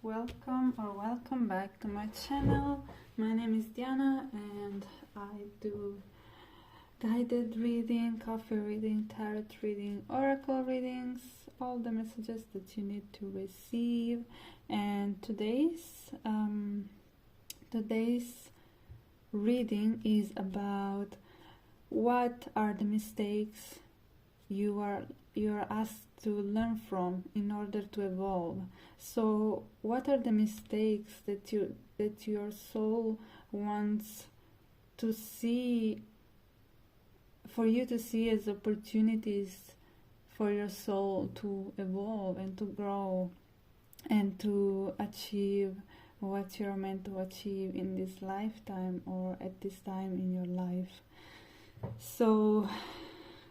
welcome back to my channel. My name is Diana and I do guided reading, coffee reading, tarot reading, oracle readings, all the messages that you need to receive. And today's reading is about what are the mistakes you are asked to learn from in order to evolve. So what are the mistakes that your soul wants to see, for you to see as opportunities for your soul to evolve and to grow and to achieve what you're meant to achieve in this lifetime or at this time in your life? So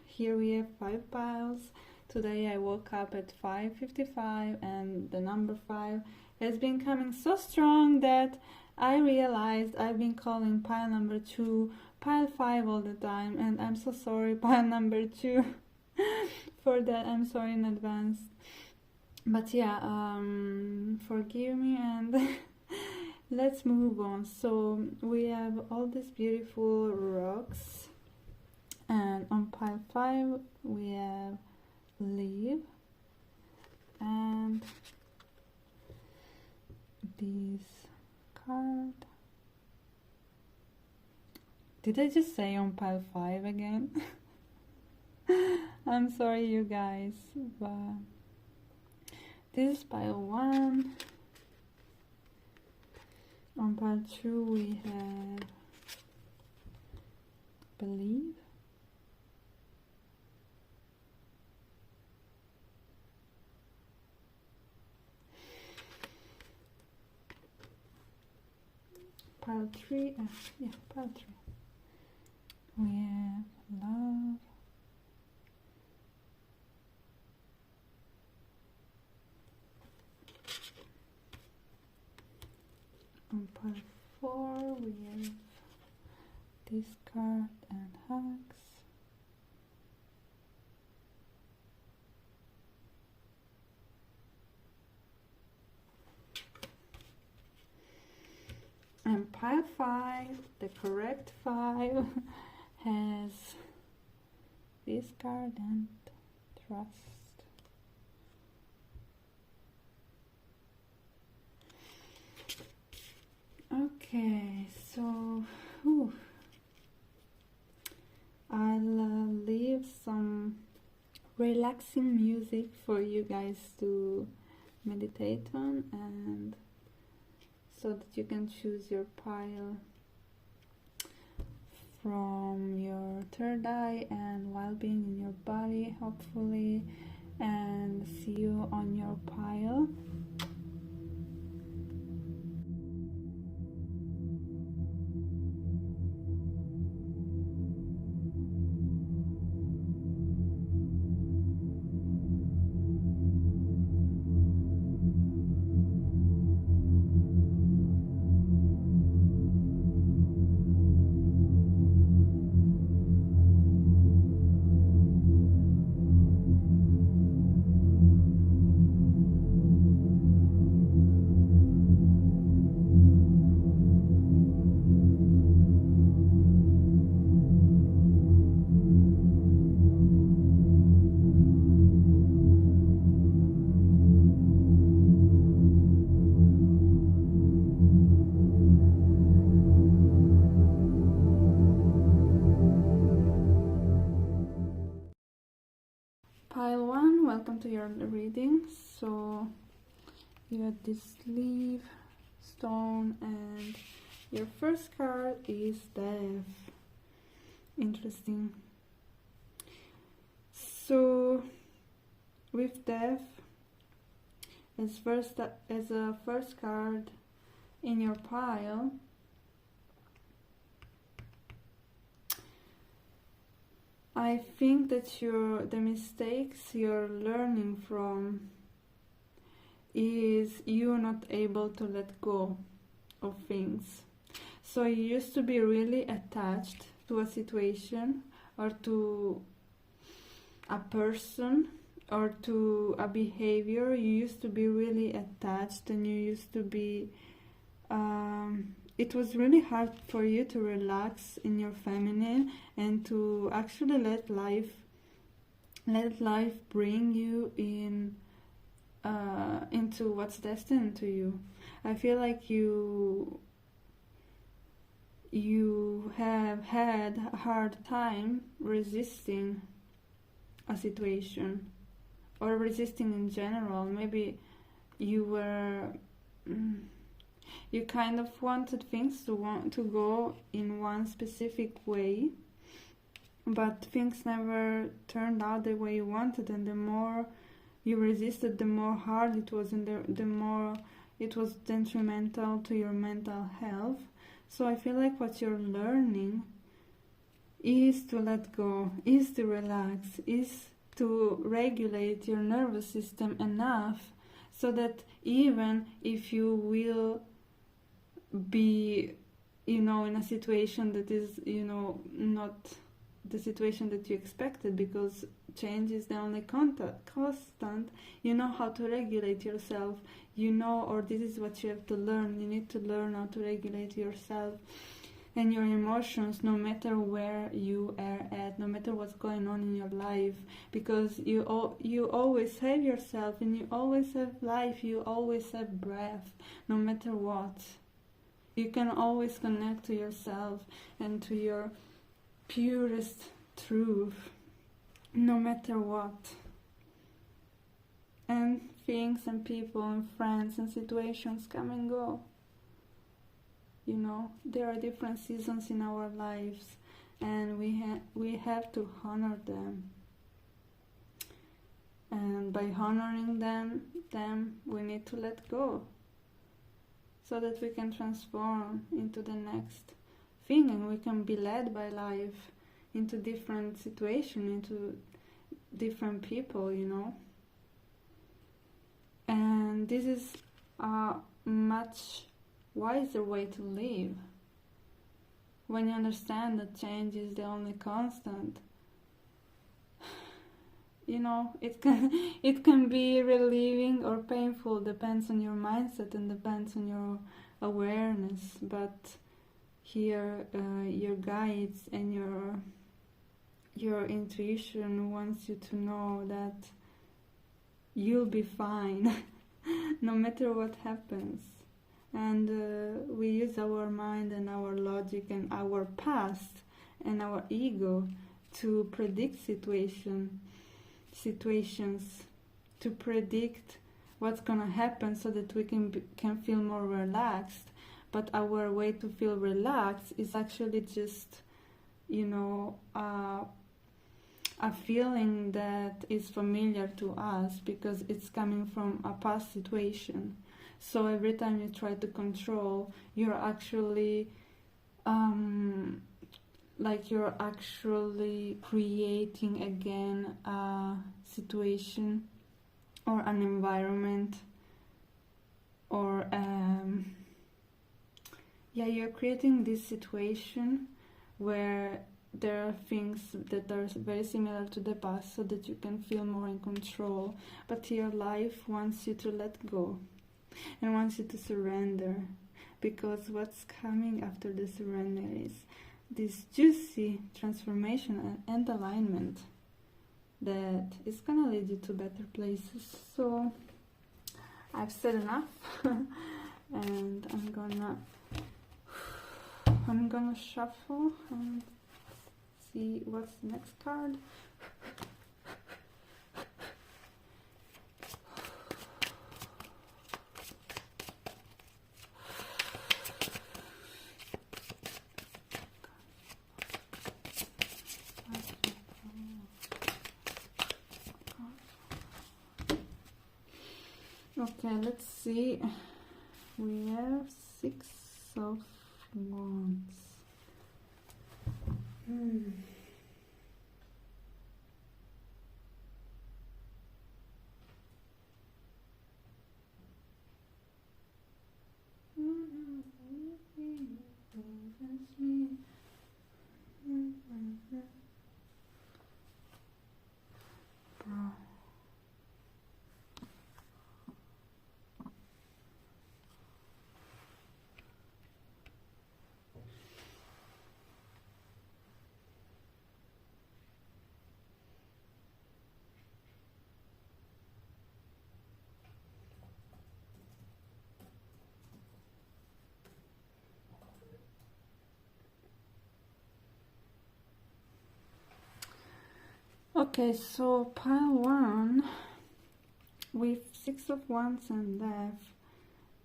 here we have 5 piles. Today I woke up at 5:55 and the number 5 has been coming so strong that I realized I've been calling pile number 2 pile 5 all the time, and I'm so sorry, pile number 2, for that. I'm sorry in advance. But yeah, forgive me and let's move on. So we have all these beautiful rocks, and on pile 5 we have leaf and this card. Did I just say on pile 5 again? I'm sorry you guys, but this is pile 1. On pile 2 we have believe. Pile 3, pile 3. We have love. On pile 4, we have discard and hugs. And pile 5, the correct 5, has discard and trust. Okay, so I'll leave some relaxing music for you guys to meditate on, and so that you can choose your pile from your third eye and well-being in your body, hopefully, and see you on your pile. Pile 1, welcome to your reading. So you have this leaf, stone, and your first card is Death. Interesting. So with Death as a first card in your pile, I think that the mistakes you're learning from is you're not able to let go of things. So you used to be really attached to a situation or to a person, or to a behavior. You used to be really attached, and you used to be it was really hard for you to relax in your feminine and to actually let life bring you in into what's destined to you. I feel like you have had a hard time resisting a situation, or resisting in general. Maybe you were you kind of wanted things to go in one specific way, but things never turned out the way you wanted, and the more you resisted, the more hard it was, and the more it was detrimental to your mental health. So I feel like what you're learning is to let go, is to relax, is to regulate your nervous system enough so that even if you will be, in a situation that is, not the situation that you expected, because change is the only constant, you know how to regulate yourself, or this is what you have to learn. You need to learn how to regulate yourself and your emotions, no matter where you are at, no matter what's going on in your life, because you always have yourself, and you always have life, you always have breath, no matter what. You can always connect to yourself and to your purest truth, no matter what. And things and people and friends and situations come and go. There are different seasons in our lives, and we have to honor them. And by honoring them, we need to let go, so that we can transform into the next thing, and we can be led by life into different situations, into different people, And this is a much wiser way to live. When you understand that change is the only constant, it can be relieving or painful, depends on your mindset and depends on your awareness. But here, your guides and your intuition wants you to know that you'll be fine no matter what happens. And we use our mind and our logic and our past and our ego to predict situations, to predict what's gonna happen, so that we can feel more relaxed. But our way to feel relaxed is actually just, a feeling that is familiar to us because it's coming from a past situation. So every time you try to control, you're actually creating again a situation or an environment, or you're creating this situation where there are things that are very similar to the past, so that you can feel more in control. But your life wants you to let go and wants you to surrender, because what's coming after the surrender is this juicy transformation and alignment that is gonna lead you to better places. So I've said enough and I'm gonna shuffle and see what's the next card. Okay, let's see. We have 6 of Wands. Okay, so pile 1 with 6 of Wands and Death.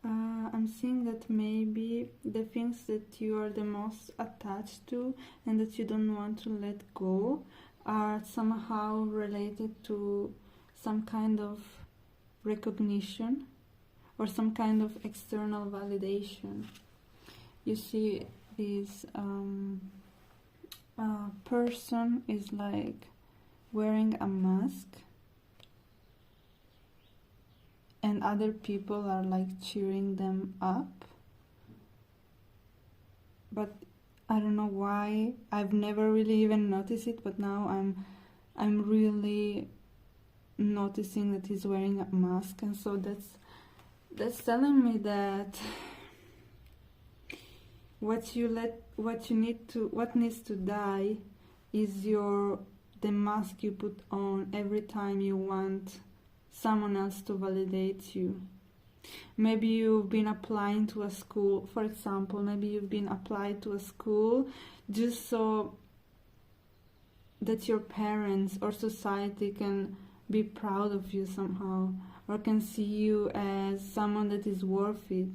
I'm seeing that maybe the things that you are the most attached to and that you don't want to let go are somehow related to some kind of recognition or some kind of external validation. You see, this person is like wearing a mask, and other people are like cheering them up, but I don't know why. I've never really even noticed it, but now I'm really noticing that he's wearing a mask, and so that's telling me that what needs to die is the mask you put on every time you want someone else to validate you. Maybe you've been applying to a school, for example, maybe you've been applied to a school just so that your parents or society can be proud of you somehow, or can see you as someone that is worthy,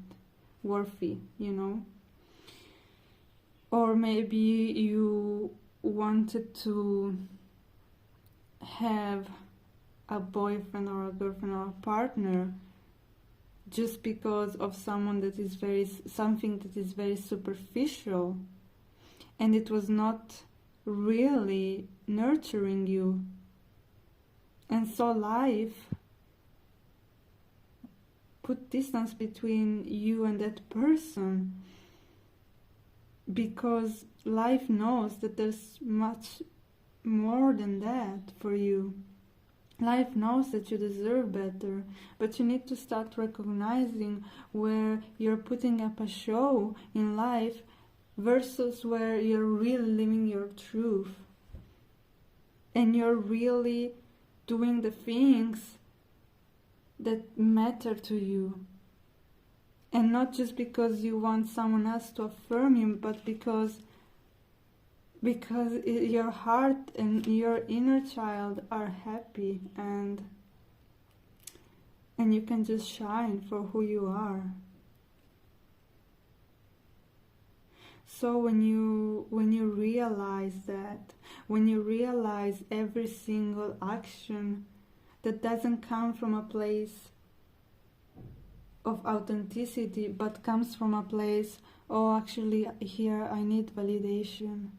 you know? Or maybe you wanted to have a boyfriend or a girlfriend or a partner just because of something that is very superficial, and it was not really nurturing you. And so life put distance between you and that person, because life knows that there's much more than that for you. Life knows that you deserve better, but you need to start recognizing where you're putting up a show in life versus where you're really living your truth. And you're really doing the things that matter to you. And not just because you want someone else to affirm you, but because your heart and your inner child are happy, and you can just shine for who you are. So when you realize that, when you realize every single action that doesn't come from a place of authenticity, but comes from a place, oh, actually here I need validation.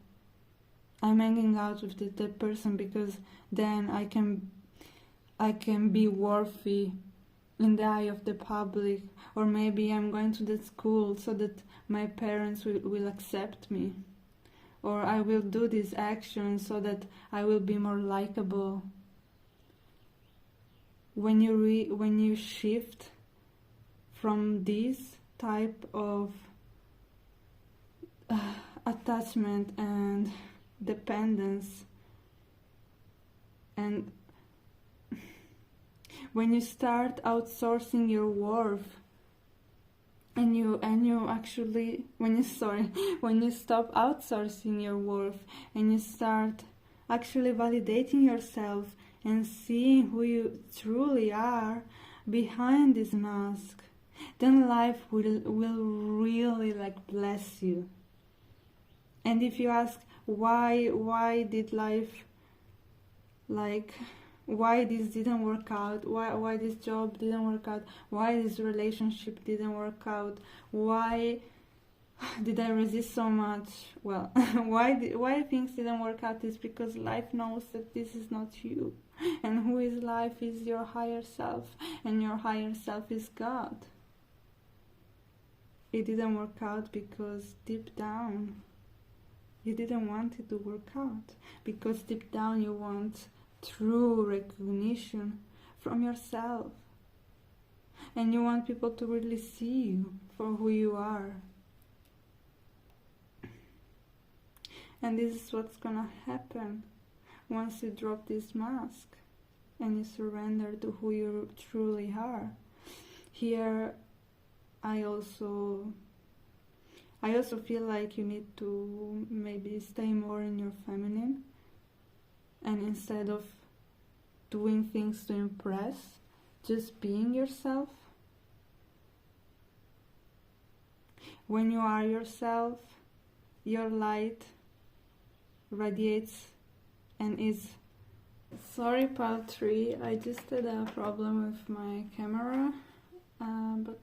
I'm hanging out with that person because then I can be worthy in the eye of the public, or maybe I'm going to that school so that my parents will accept me, or I will do this action so that I will be more likable. When you shift from this type of attachment and dependence, and when you start outsourcing your worth, and you actually when you stop outsourcing your worth and you start actually validating yourself and seeing who you truly are behind this mask, then life will really like bless you. And if you ask why did life, like, why this didn't work out, why this job didn't work out, why this relationship didn't work out, why did I resist so much? Well, why things didn't work out is because life knows that this is not you, and who is life is your higher self, and your higher self is God. It didn't work out because deep down you didn't want it to work out, because deep down you want true recognition from yourself, and you want people to really see you for who you are. And this is what's gonna happen once you drop this mask and you surrender to who you truly are. Here I also feel like you need to maybe stay more in your feminine, and instead of doing things to impress, just being yourself. When you are yourself, your light radiates and is... Sorry, part 3, I just had a problem with my camera, but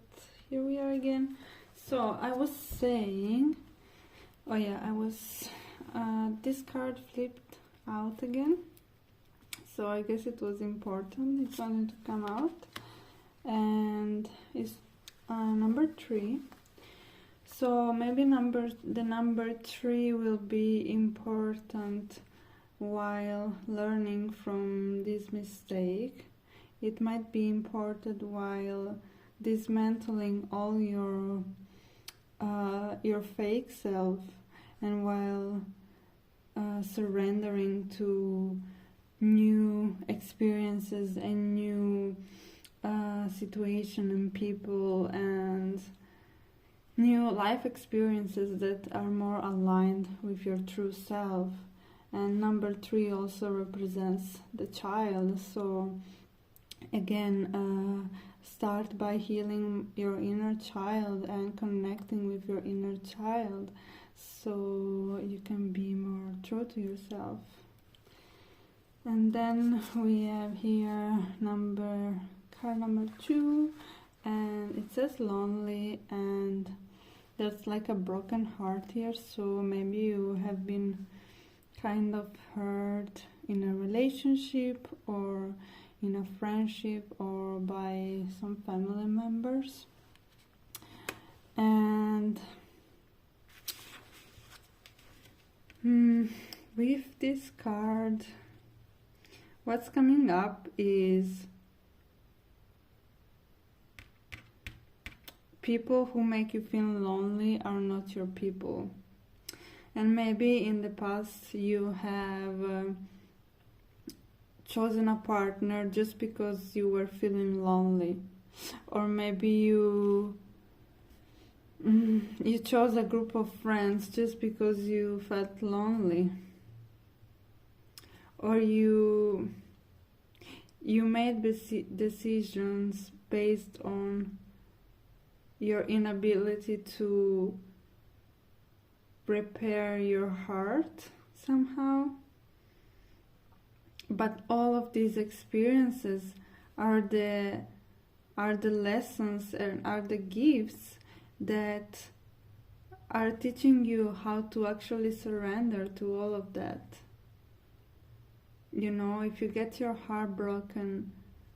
here we are again. So I was saying, oh yeah, this card flipped out again, so I guess it was important, it wanted to come out, and it's number 3. So maybe the number 3 will be important while learning from this mistake. It might be important while dismantling all your fake self, and while surrendering to new experiences and new situation and people and new life experiences that are more aligned with your true self. And number 3 also represents the child. So again, start by healing your inner child and connecting with your inner child, so you can be more true to yourself. And then we have here card number 2, and it says lonely, and there's like a broken heart here. So maybe you have been kind of hurt in a relationship or in a friendship or by some family members. And with this card, what's coming up is people who make you feel lonely are not your people. And maybe in the past you have chosen a partner just because you were feeling lonely, or maybe you chose a group of friends just because you felt lonely, or you made decisions based on your inability to prepare your heart somehow. But all of these experiences are the lessons and are the gifts that are teaching you how to actually surrender to all of that. You know, if you get your heart broken,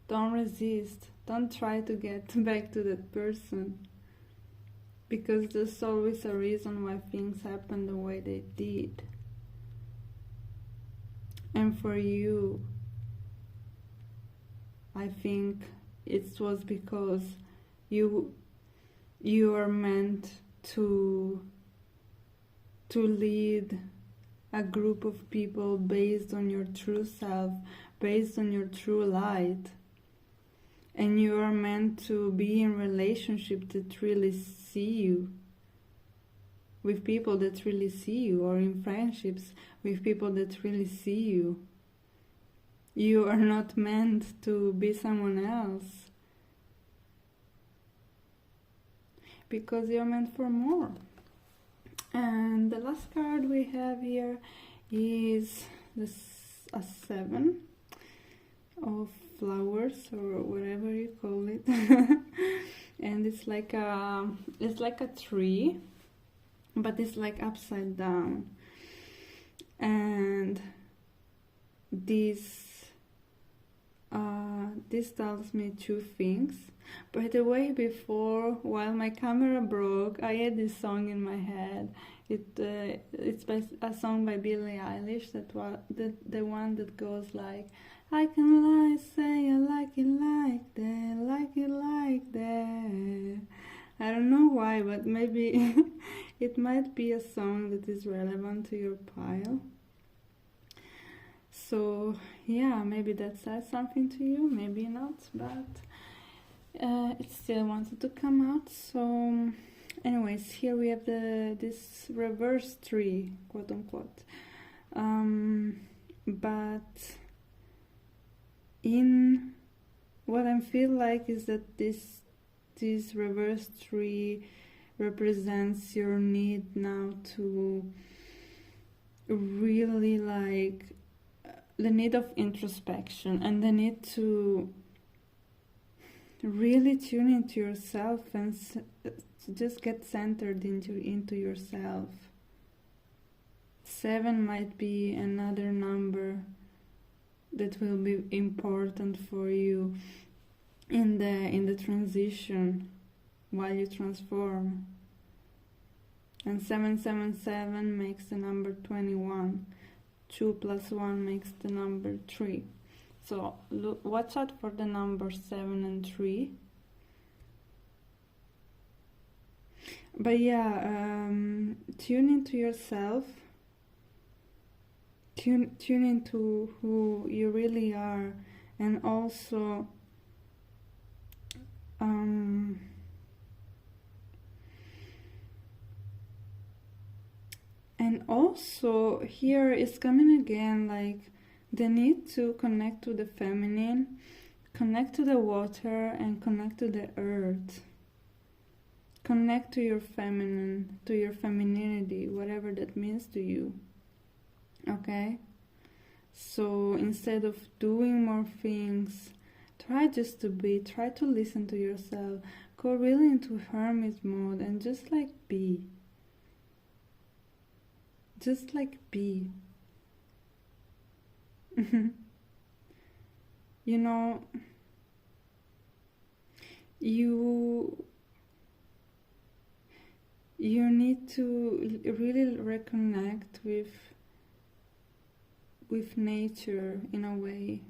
don't resist. Don't try to get back to that person, because there's always a reason why things happen the way they did. And for you, I think it was because you are meant to lead a group of people based on your true self, based on your true light. And you are meant to be in relationships that really see you, with people that really see you, or in friendships with people that really see you. You are not meant to be someone else, because you're meant for more. And the last card we have here is a 7 of flowers, or whatever you call it. And it's like a tree, but it's like upside down. And this tells me 2 things. By the way, before, while my camera broke, I had this song in my head. It's a song by Billie Eilish, the one that goes like, I can lie, say I like it like that. I don't know why, but maybe it might be a song that is relevant to your pile. So yeah, maybe that says something to you, maybe not, but it still wanted to come out. So anyways, here we have this reverse tree, quote unquote. but in what I feel like is that this reverse 3 represents your need now to really like the need of introspection and the need to really tune into yourself and just get centered into yourself. 7 might be another number that will be important for you in the transition while you transform. And 777 makes the number 21. 2 plus 1 makes the number 3. So watch out for the numbers 7 and 3. But yeah, tune into yourself. Tune into who you really are, and also here is coming again like the need to connect to the feminine, connect to the water, and connect to the earth. Connect to your feminine, to your femininity, whatever that means to you. Okay? So instead of doing more things, try just to be, try to listen to yourself, go really into hermit mode and just like be. Just like be. You know, you need to really reconnect with nature in a way.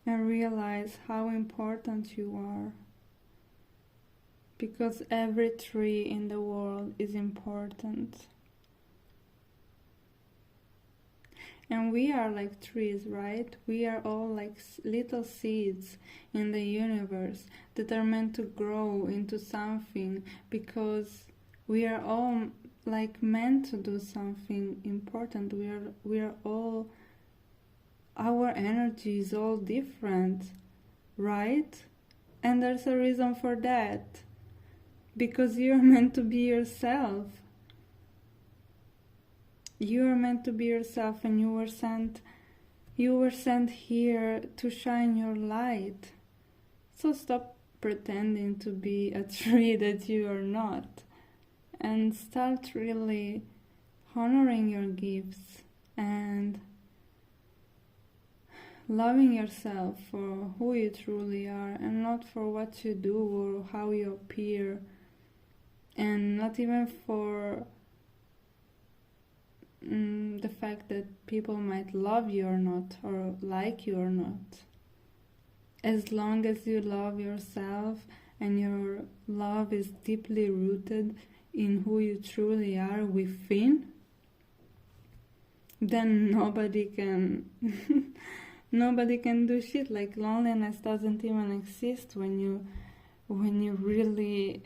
And realize how important you are. Because every tree in the world is important. And we are like trees, right? We are all like little seeds in the universe that are meant to grow into something, because we are all like meant to do something important. We are all, our energy is all different, right? And there's a reason for that. Because you're meant to be yourself. You are meant to be yourself, and you were sent here to shine your light. So stop pretending to be a tree that you are not, and start really honoring your gifts and loving yourself for who you truly are, and not for what you do or how you appear, and not even for the fact that people might love you or not, or like you or not. As long as you love yourself and your love is deeply rooted in who you truly are within, then nobody can do shit. Like, loneliness doesn't even exist when you really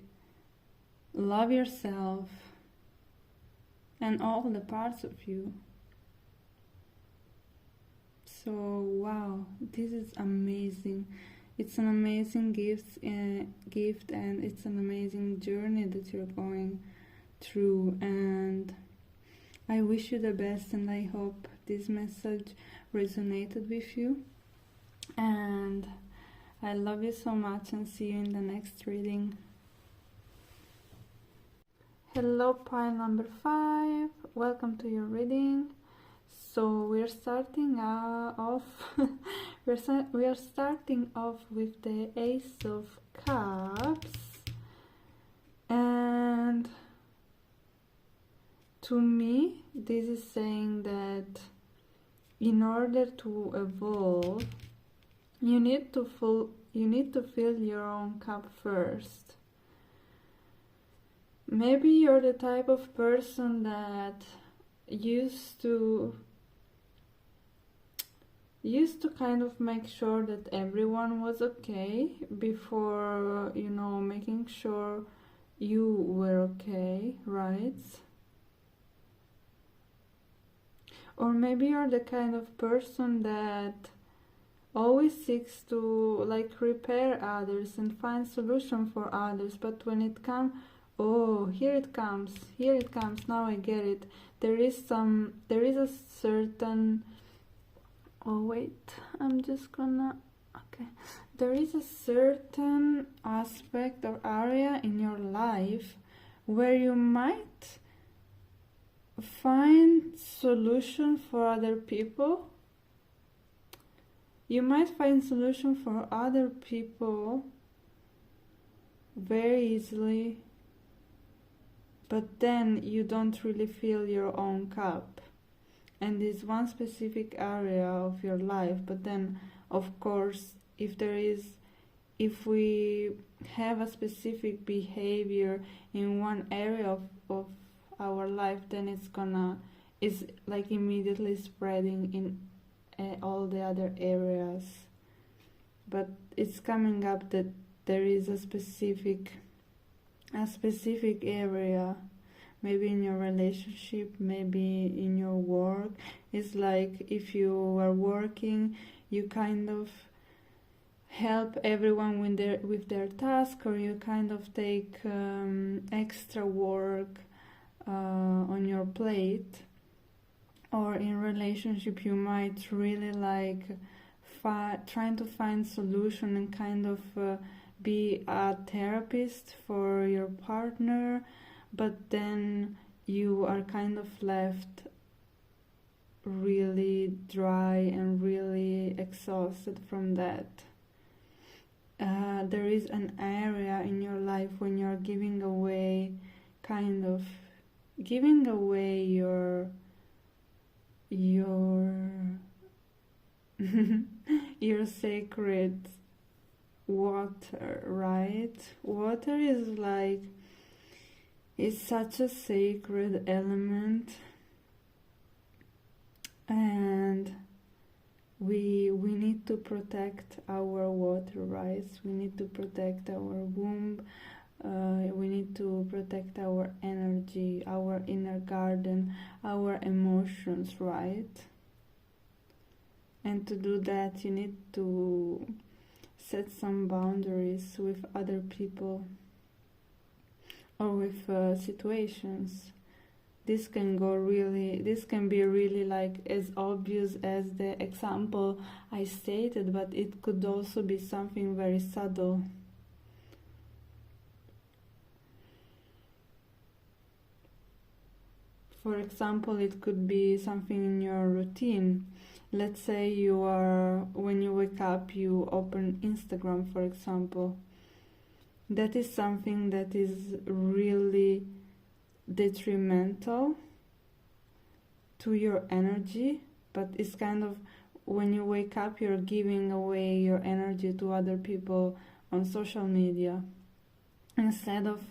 love yourself and all the parts of you. So wow, this is amazing. It's an amazing gift, and it's an amazing journey that you're going through, and I wish you the best, and I hope this message resonated with you, and I love you so much, and see you in the next reading. Hello, pile number 5. Welcome to your reading. So we're starting off. we are starting off with the Ace of Cups, and to me, this is saying that in order to evolve, you need to fill your own cup first. Maybe you're the type of person that used to kind of make sure that everyone was okay before, making sure you were okay, right? Or maybe you're the kind of person that always seeks to like repair others and find solution for others, but when it comes, oh, here it comes, now I get it. There is a certain, oh wait, I'm just gonna, okay, there is a certain aspect or area in your life where you might find solution for other people. You might find solution for other people very easily, but then you don't really fill your own cup. And this one specific area of your life, but then of course if we have a specific behavior in one area of our life, then it's like immediately spreading in all the other areas. But it's coming up that there is a specific area, maybe in your relationship, maybe in your work. It's like if you are working, you kind of help everyone with their task, or you kind of take extra work on your plate. Or in relationship, you might really like trying to find solution and kind of be a therapist for your partner, but then you are kind of left really dry and really exhausted from that. There is an area in your life when you're giving away your your sacred water, right? Water is like, it's such a sacred element, and we need to protect our water rights. We need to protect our womb. We need to protect our energy, our inner garden, our emotions, right? And to do that, you need to set some boundaries with other people or with situations. This can be really like as obvious as the example I stated, but it could also be something very subtle. For example, it could be something in your routine. Let's say when you wake up, you open Instagram, for example. That is something that is really detrimental to your energy, but it's kind of, when you wake up, you're giving away your energy to other people on social media instead of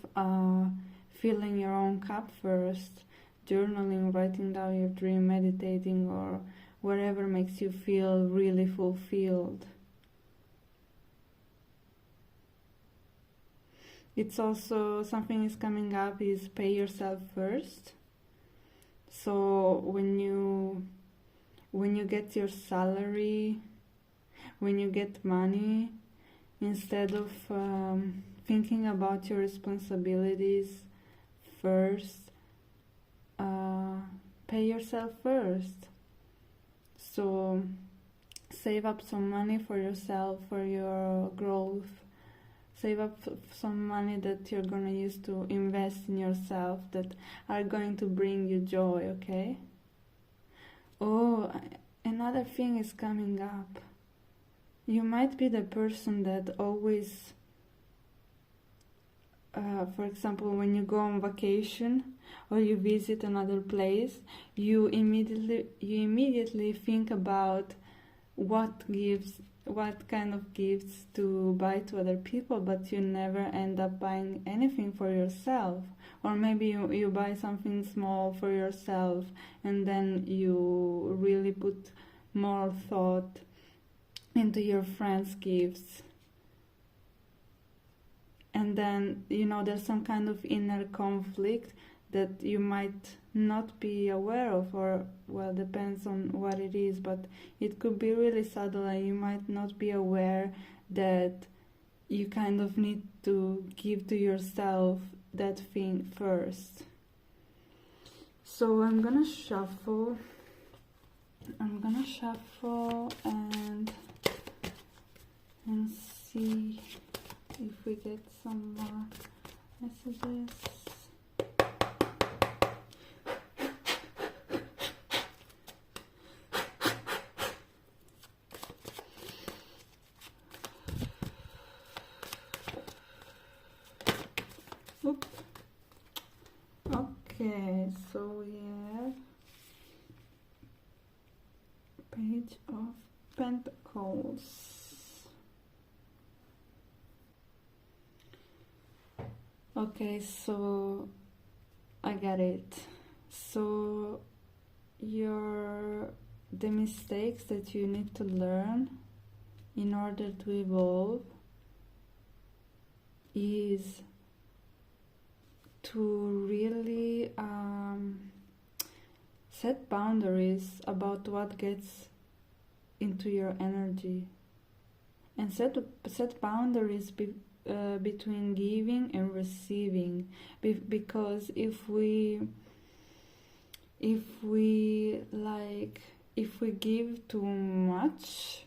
filling your own cup first, journaling, writing down your dream, meditating, or whatever makes you feel really fulfilled. It's also, something is coming up, is pay yourself first. So when you get your salary, when you get money, instead of thinking about your responsibilities first, pay yourself first. So save up some money for yourself, for your growth. Save up some money that you're gonna use to invest in yourself, that are going to bring you joy, okay? Oh, another thing is coming up. You might be the person that always, for example, when you go on vacation or you visit another place, you immediately think about what kind of gifts to buy to other people, but you never end up buying anything for yourself. Or maybe you buy something small for yourself, and then you really put more thought into your friends' gifts. and then there's some kind of inner conflict that you might not be aware of, or well, depends on what it is, but it could be really subtle and you might not be aware that you kind of need to give to yourself that thing first. So I'm gonna shuffle and see if we get some more messages. Oops. Okay, so we have Page of Pentacles. Okay, so I got it. So the mistakes that you need to learn in order to evolve is to really set boundaries about what gets into your energy, and set boundaries between giving and receiving, because if we give too much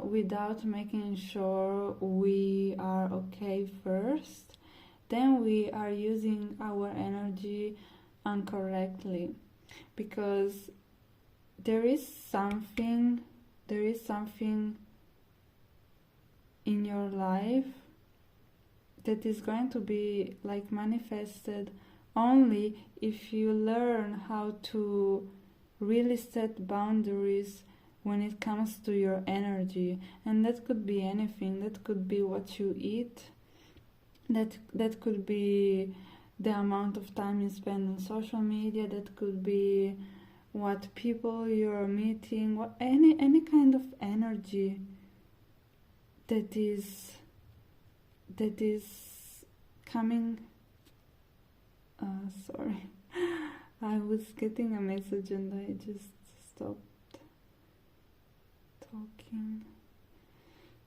without making sure we are okay first, then we are using our energy incorrectly, because there is something in your life that is going to be like manifested only if you learn how to really set boundaries when it comes to your energy. And that could be anything. That could be what you eat, that could be the amount of time you spend on social media, that could be what people you're meeting, any kind of energy that is coming. Sorry, I was getting a message and I just stopped talking.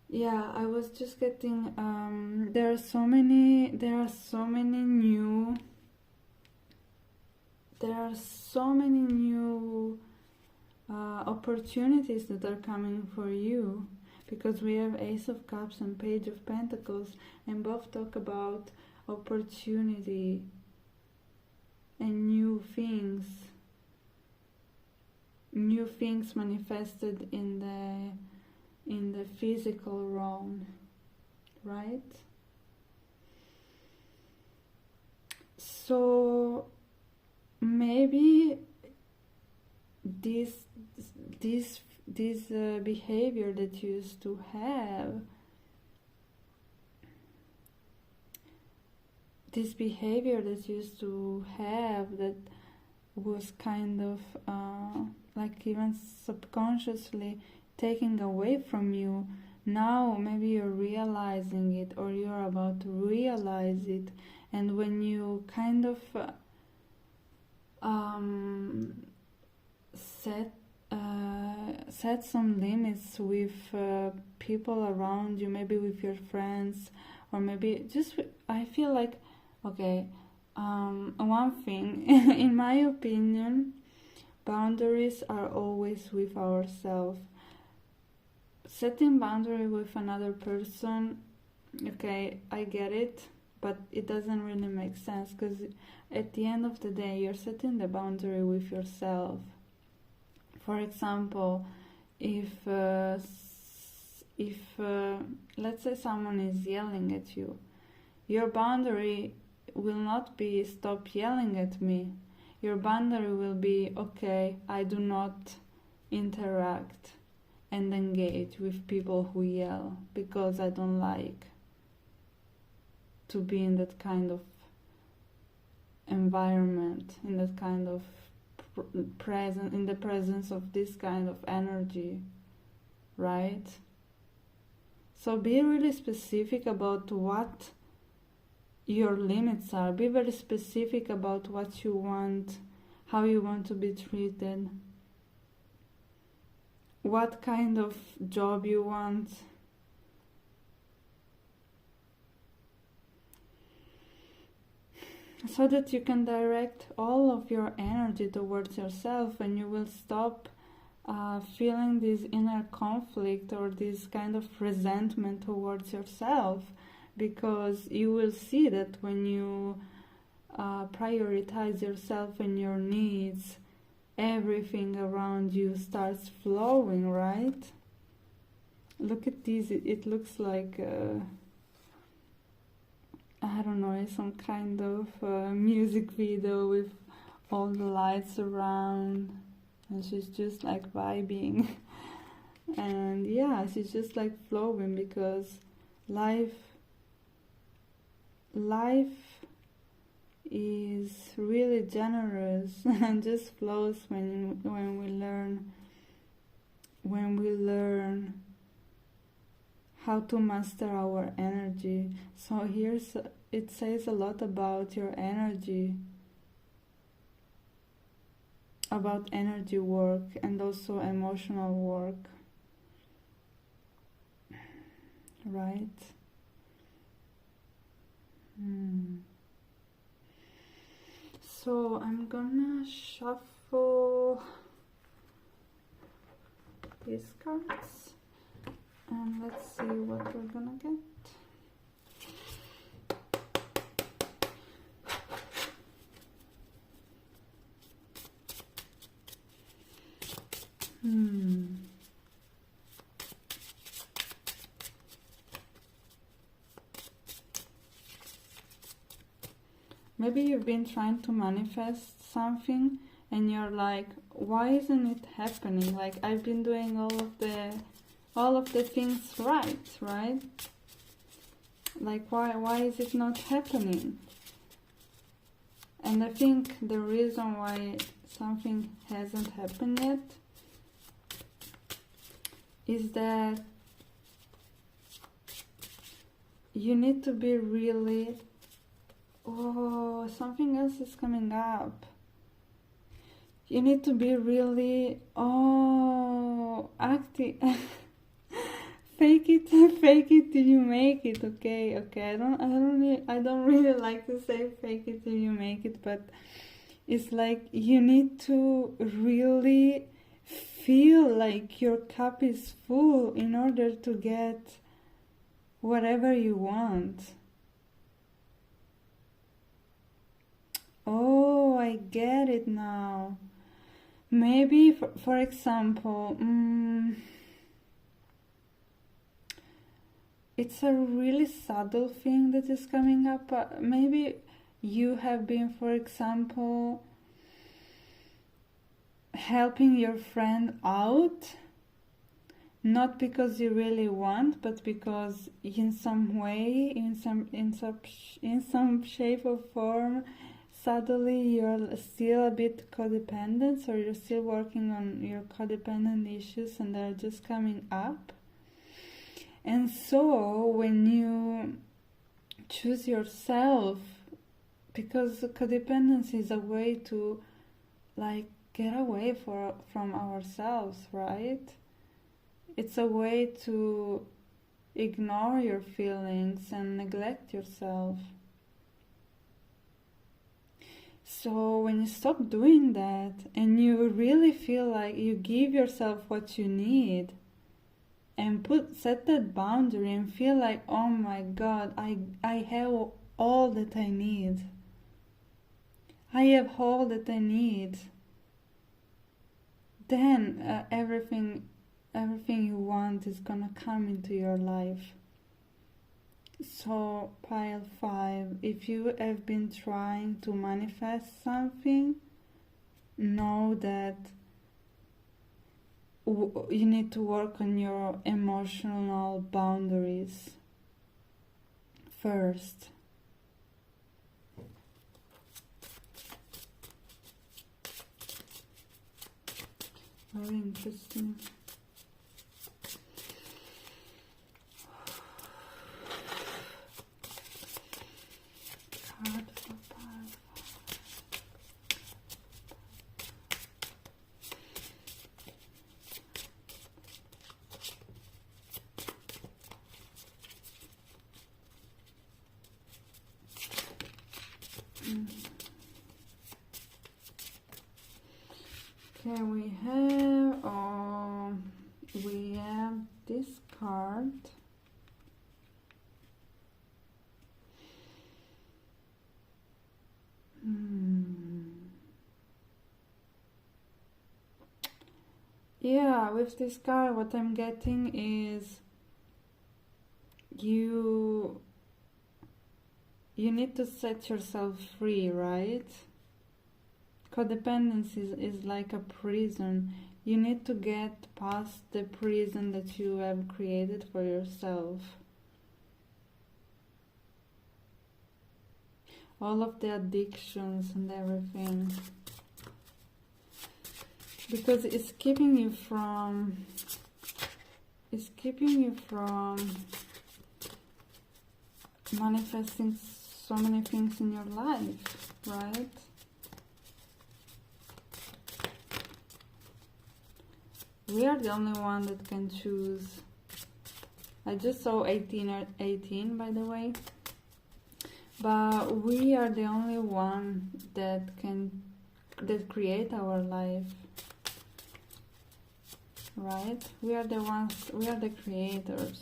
Yeah, I was just getting there are so many new opportunities that are coming for you, because we have Ace of Cups and Page of Pentacles, and both talk about opportunity and new things manifested in the physical realm, right? So maybe this behavior that you used to have, that was kind of like even subconsciously taking away from you, now maybe you're realizing it, or you're about to realize it. And when you kind of set some limits with people around you, maybe with your friends, or maybe just I feel like, okay, one thing in my opinion, boundaries are always with ourselves. Setting boundary with another person, okay, I get it, but it doesn't really make sense, because at the end of the day you're setting the boundary with yourself. For example, if let's say someone is yelling at you, your boundary will not be stop yelling at me. Your boundary will be, okay, I do not interact and engage with people who yell, because I don't like to be in that kind of environment, in that kind of in the presence of this kind of energy, right? So be really specific about what your limits are. Be very specific about what you want, how you want to be treated, what kind of job you want. So that you can direct all of your energy towards yourself, and you will stop feeling this inner conflict or this kind of resentment towards yourself, because you will see that when you prioritize yourself and your needs, everything around you starts flowing, right? Look at this, it looks like I don't know, some kind of music video with all the lights around, and she's just like vibing. And yeah, she's just like flowing, because life is really generous and just flows when we learn how to master our energy. So it says a lot about your energy, about energy work and also emotional work, right? So I'm gonna shuffle these cards and let's see what we're gonna get. Maybe you've been trying to manifest something and you're like, why isn't it happening? Like, I've been doing all of the things right? Like, why is it not happening? And I think the reason why something hasn't happened yet is that you need to be really... Oh, something else is coming up. You need to be really active. Fake it till you make it. Okay. I don't really like to say fake it till you make it, but it's like you need to really feel like your cup is full in order to get whatever you want. Oh, I get it now. Maybe, for example, it's a really subtle thing that is coming up. Maybe you have been, for example, helping your friend out, not because you really want, but because in some way, in some shape or form, suddenly you're still a bit codependent, or you're still working on your codependent issues and they're just coming up. And so when you choose yourself, because codependency is a way to like get away from ourselves, right? It's a way to ignore your feelings and neglect yourself. So when you stop doing that and you really feel like you give yourself what you need and set that boundary and feel like, oh my God, I have all that I need. I have all that I need. Then everything you want is gonna come into your life. So, pile 5, if you have been trying to manifest something, know that you need to work on your emotional boundaries first. Very interesting. card for pile 5. Okay, we have this card. Yeah, with this card, what I'm getting is you need to set yourself free, right? Codependency is like a prison. You need to get past the prison that you have created for yourself. All of the addictions and everything. Because it's keeping you from manifesting so many things in your life, right? We are the only one that can choose. I just saw 18, by the way. But we are the only one that create our life. Right? We are the creators.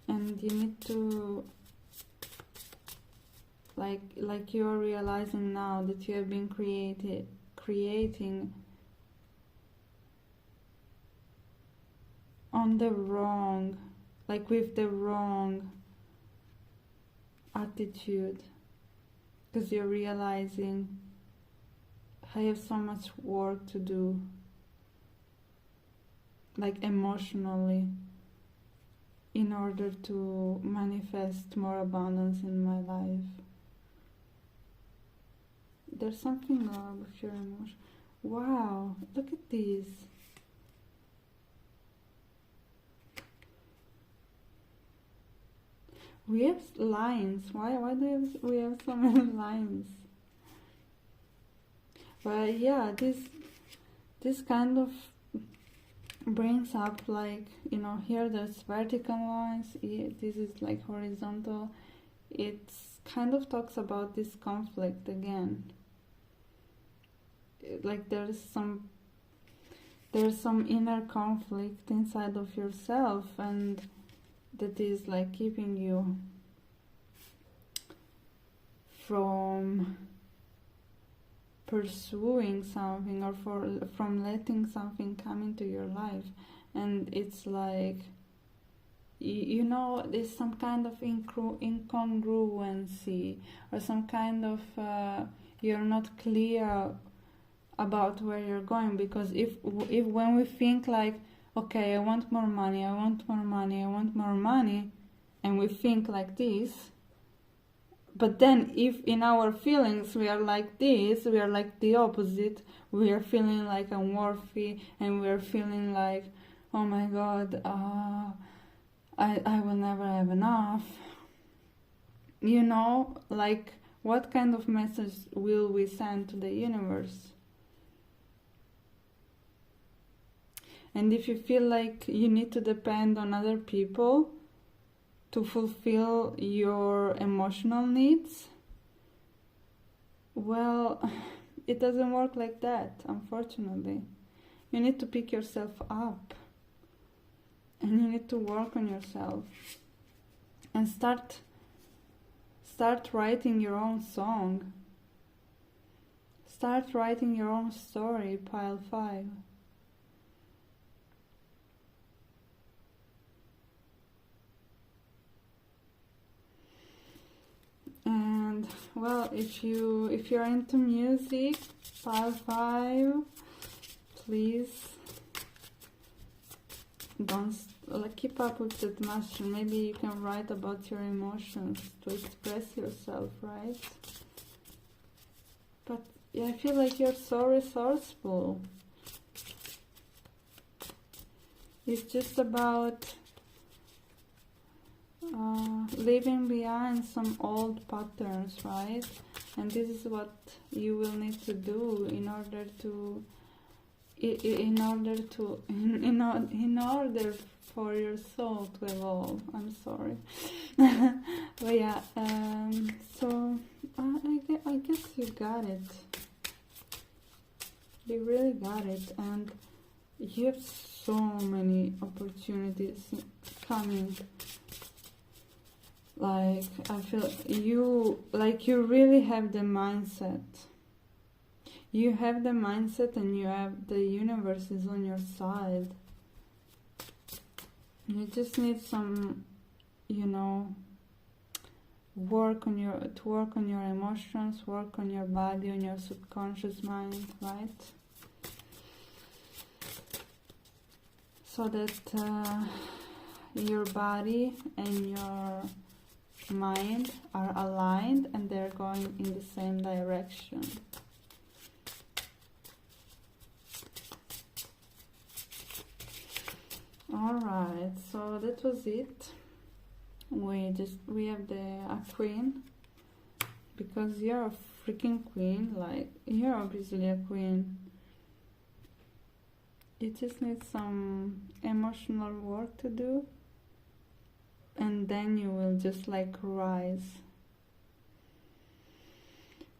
And you need to, like you are realizing now that you have been creating on the wrong, like with the wrong attitude, because you're realizing I have so much work to do, like emotionally, in order to manifest more abundance in my life. There's something wrong with your emotion. Wow, look at this. We have lines. Why do we have so many lines? But yeah, this kind of brings up, like, you know, here there's vertical lines, this is like horizontal. It's kind of talks about this conflict again. Like there's some inner conflict inside of yourself, and that is like keeping you from pursuing something, or from letting something come into your life. And it's like, you know, there's some kind of incongruency, or some kind of you're not clear about where you're going. Because if when we think like, okay, I want more money, and we think like this, but then if in our feelings we are like this, we are like the opposite, we are feeling like unworthy, and we are feeling like, oh my god, I will never have enough. You know, like, what kind of message will we send to the universe? And if you feel like you need to depend on other people to fulfill your emotional needs, well, it doesn't work like that, unfortunately. You need to pick yourself up, and you need to work on yourself, and start writing your own song. Start writing your own story, pile 5. And well, if you're into music, pile 5, please don't keep up with that master. Maybe you can write about your emotions to express yourself, right? But yeah, I feel like you're so resourceful. It's just about leaving behind some old patterns, right? And this is what you will need to do in order to in order for your soul to evolve. I'm sorry. But yeah, so I guess you got it. You really got it, and you have so many opportunities coming. Like, I feel you really have the mindset. You have the mindset, and you have the universe is on your side. You just need some, work on your emotions, work on your body, on your subconscious mind, right? So that your body and your mind are aligned and they're going in the same direction. Alright, so that was it. We have a queen, because you're a freaking queen, like you're obviously a queen. You just need some emotional work to do, and then you will just like rise.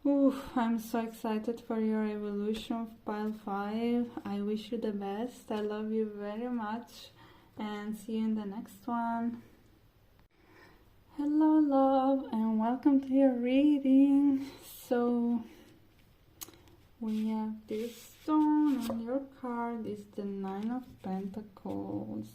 Ooh, I'm so excited for your evolution of pile 5. I wish you the best. I love you very much, and see you in the next one. Hello love, and welcome to your reading. So we have this stone on your card. Is the 9 of Pentacles.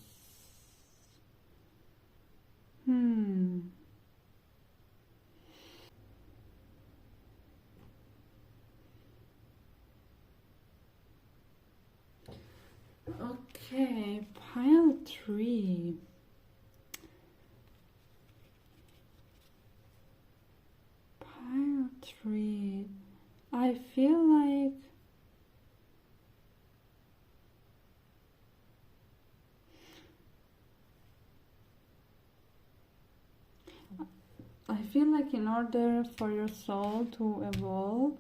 Okay, pile 3. Pile 3. I feel like in order for your soul to evolve,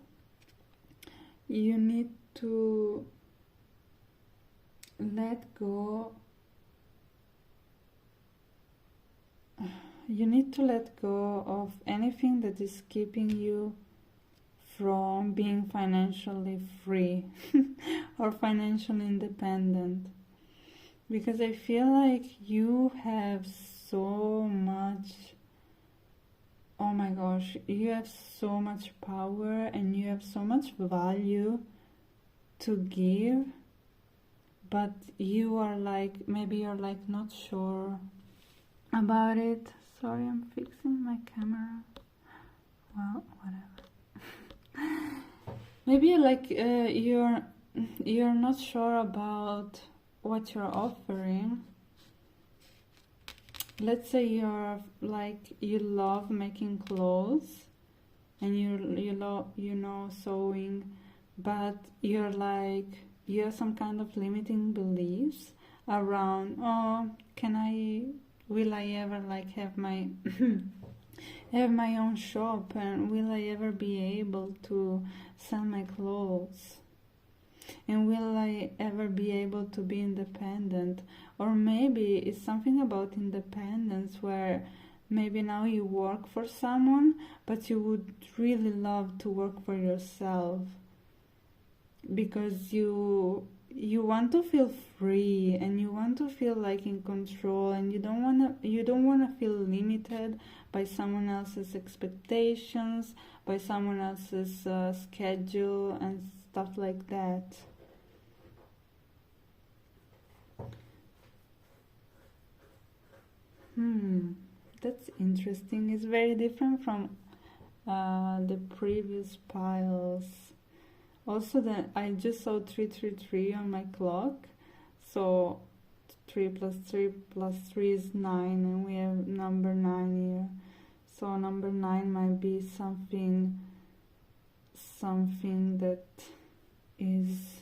you need to let go. You need to let go of anything that is keeping you from being financially free or financially independent, because I feel like you have so much, oh my gosh, you have so much power and you have so much value to give, but you are like, maybe you're like not sure about it. Sorry, I'm fixing my camera. Well, whatever. Maybe like you're not sure about what you're offering. Let's say you're like, you love making clothes and you know sewing, but you're like, you have some kind of limiting beliefs around, oh, will I ever like have my have my own shop, and will I ever be able to sell my clothes, and will I ever be able to be independent? Or maybe it's something about independence where maybe now you work for someone, but you would really love to work for yourself, because you want to feel free and you want to feel like in control, and you don't want to feel limited by someone else's expectations, by someone else's schedule and stuff like that. That's interesting. It's very different from the previous piles. Also, I just saw 333 on my clock, so 3 plus 3 plus 3 is 9, and we have number 9 here. So number 9 might be something that is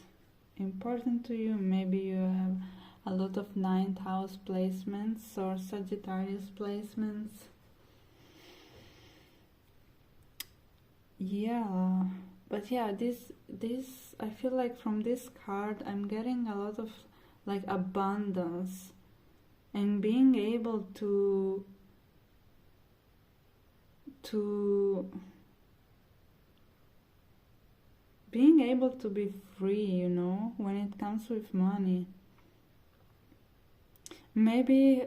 important to you. Maybe you have a lot of ninth house placements or Sagittarius placements. Yeah, but yeah, this I feel like from this card I'm getting a lot of like abundance and being able to being able to be free, you know, when it comes with money. Maybe,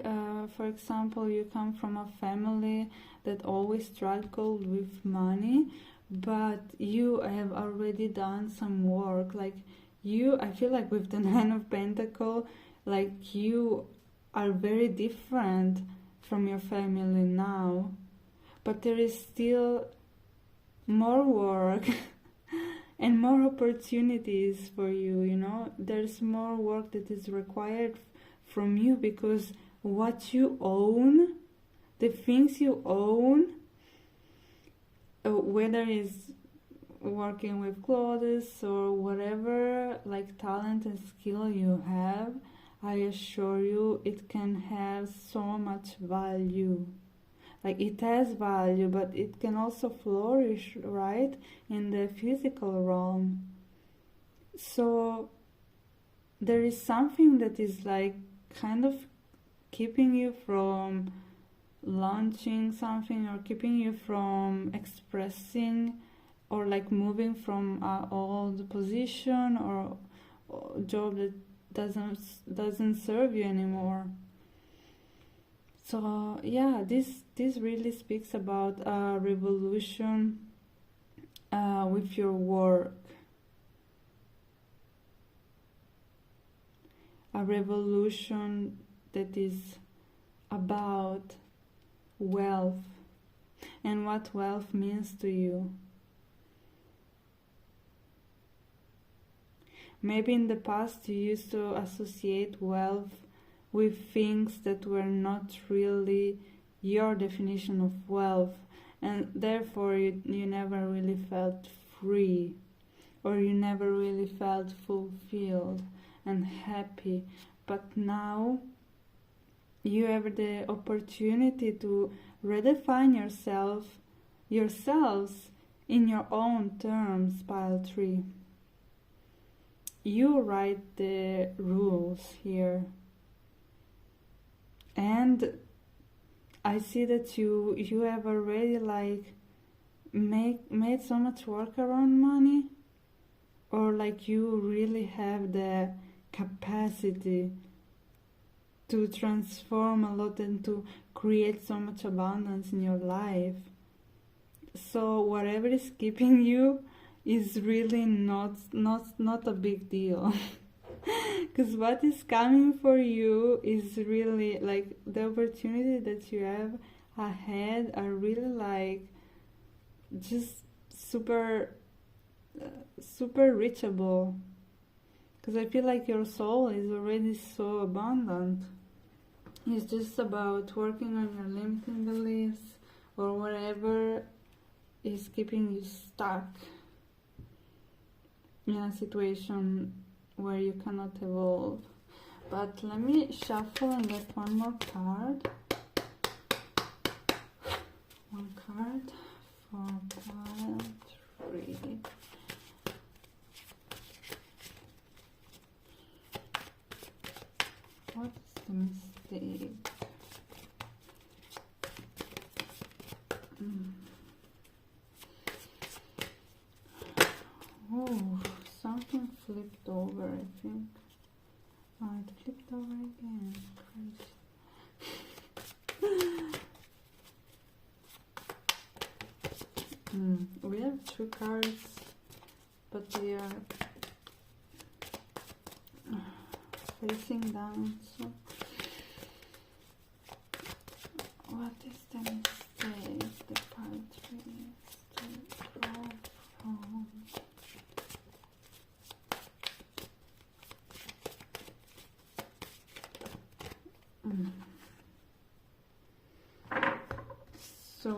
for example, you come from a family that always struggled with money, but you have already done some work. Like you, I feel like with the Nine of Pentacles, like you are very different from your family now, but there is still more work and more opportunities for you, you know. There's more work that is required from you, because what you own, the things you own, whether it's working with clothes or whatever, like talent and skill you have, I assure you it can have so much value. Like it has value, but it can also flourish, right, in the physical realm. So there is something that is like kind of keeping you from launching something, or keeping you from expressing, or like moving from an old position or job that doesn't serve you anymore. So yeah, this really speaks about a revolution with your work, a revolution that is about wealth and what wealth means to you. Maybe in the past you used to associate wealth with things that were not really your definition of wealth, and therefore you never really felt free, or you never really felt fulfilled and happy. But now you have the opportunity to redefine yourselves in your own terms, pile 3. You write the rules here. And I see that you have already like made so much work around money, or like you really have the capacity to transform a lot and to create so much abundance in your life. So whatever is keeping you is really not a big deal. Because what is coming for you is really like the opportunity that you have ahead are really like just super reachable. Because I feel like your soul is already so abundant. It's just about working on your limiting beliefs or whatever is keeping you stuck in a situation where you cannot evolve. But let me shuffle and get one more card. One card for pile 3. What's the mistake? Oh, something flipped over, I think. Oh, it flipped over again. Crazy. We have 2 cards, but they are facing down. So, what is the mistake? The pile 3 is to draw from. So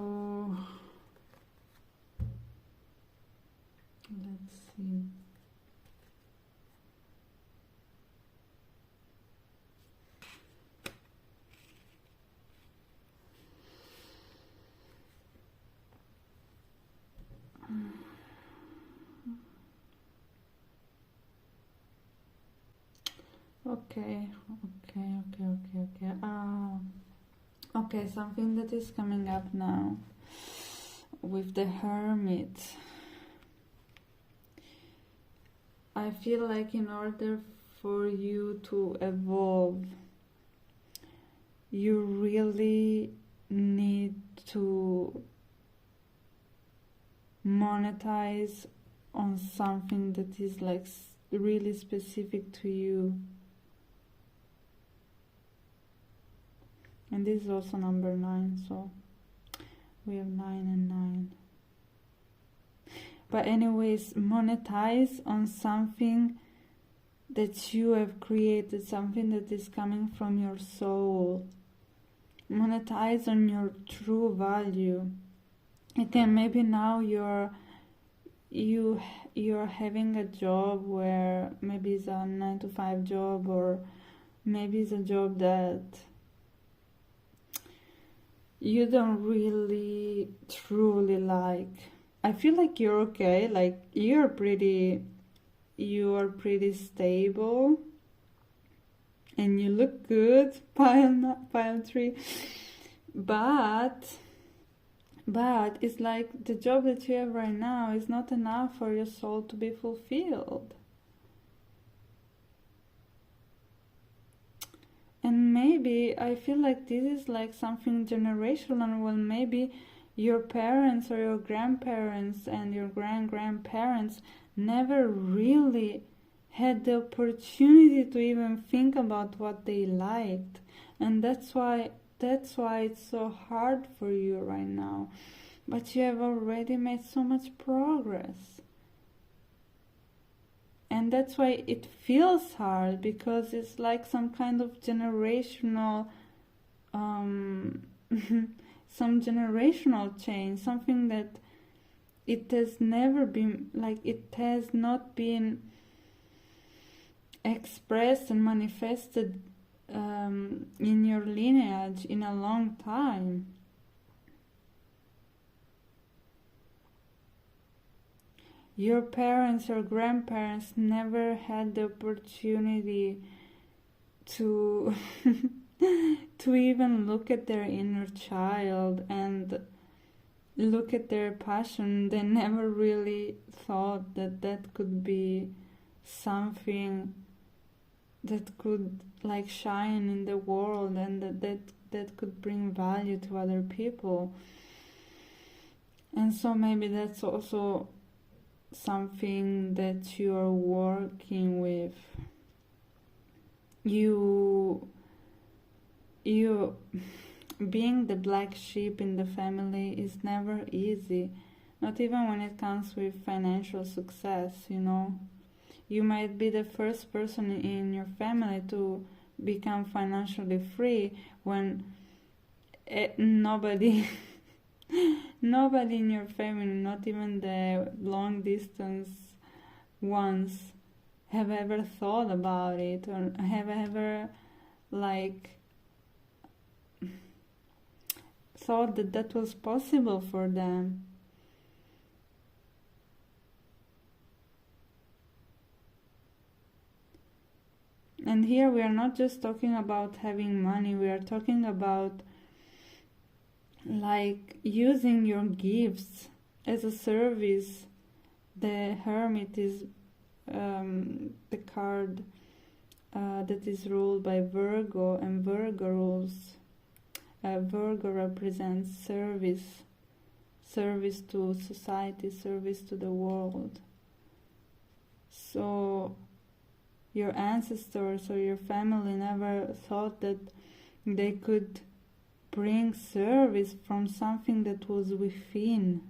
let's see. Okay, okay. Okay, something that is coming up now with the Hermit. I feel like in order for you to evolve, you really need to monetize on something that is like really specific to you. And this is also number 9, so we have 9 and 9. But anyways, monetize on something that you have created, something that is coming from your soul. Monetize on your true value. Again, maybe now you're having a job where maybe it's a 9-to-5 job, or maybe it's a job that you don't really truly like. I feel like you're okay, like you are pretty stable and you look good, pile 3. But it's like the job that you have right now is not enough for your soul to be fulfilled. And maybe I feel like this is like something generational. Well, maybe your parents or your grandparents and your grandparents never really had the opportunity to even think about what they liked. And that's why it's so hard for you right now. But you have already made so much progress. And that's why it feels hard, because it's like some kind of generational some generational change, something that it has never been, like it has not been expressed and manifested in your lineage in a long time. Your parents or grandparents never had the opportunity to to even look at their inner child and look at their passion. They never really thought that could be something that could like shine in the world, and that could bring value to other people. And so maybe that's also something that you are working with. You being the black sheep in the family is never easy, not even when it comes with financial success, you know. You might be the first person in your family to become financially free when nobody in your family, not even the long distance ones, have ever thought about it or have ever like thought that was possible for them. And here we are not just talking about having money, we are talking about like using your gifts as a service. The Hermit is the card that is ruled by Virgo, and Virgo represents service to society, service to the world. So your ancestors or your family never thought that they could bring service from something that was within,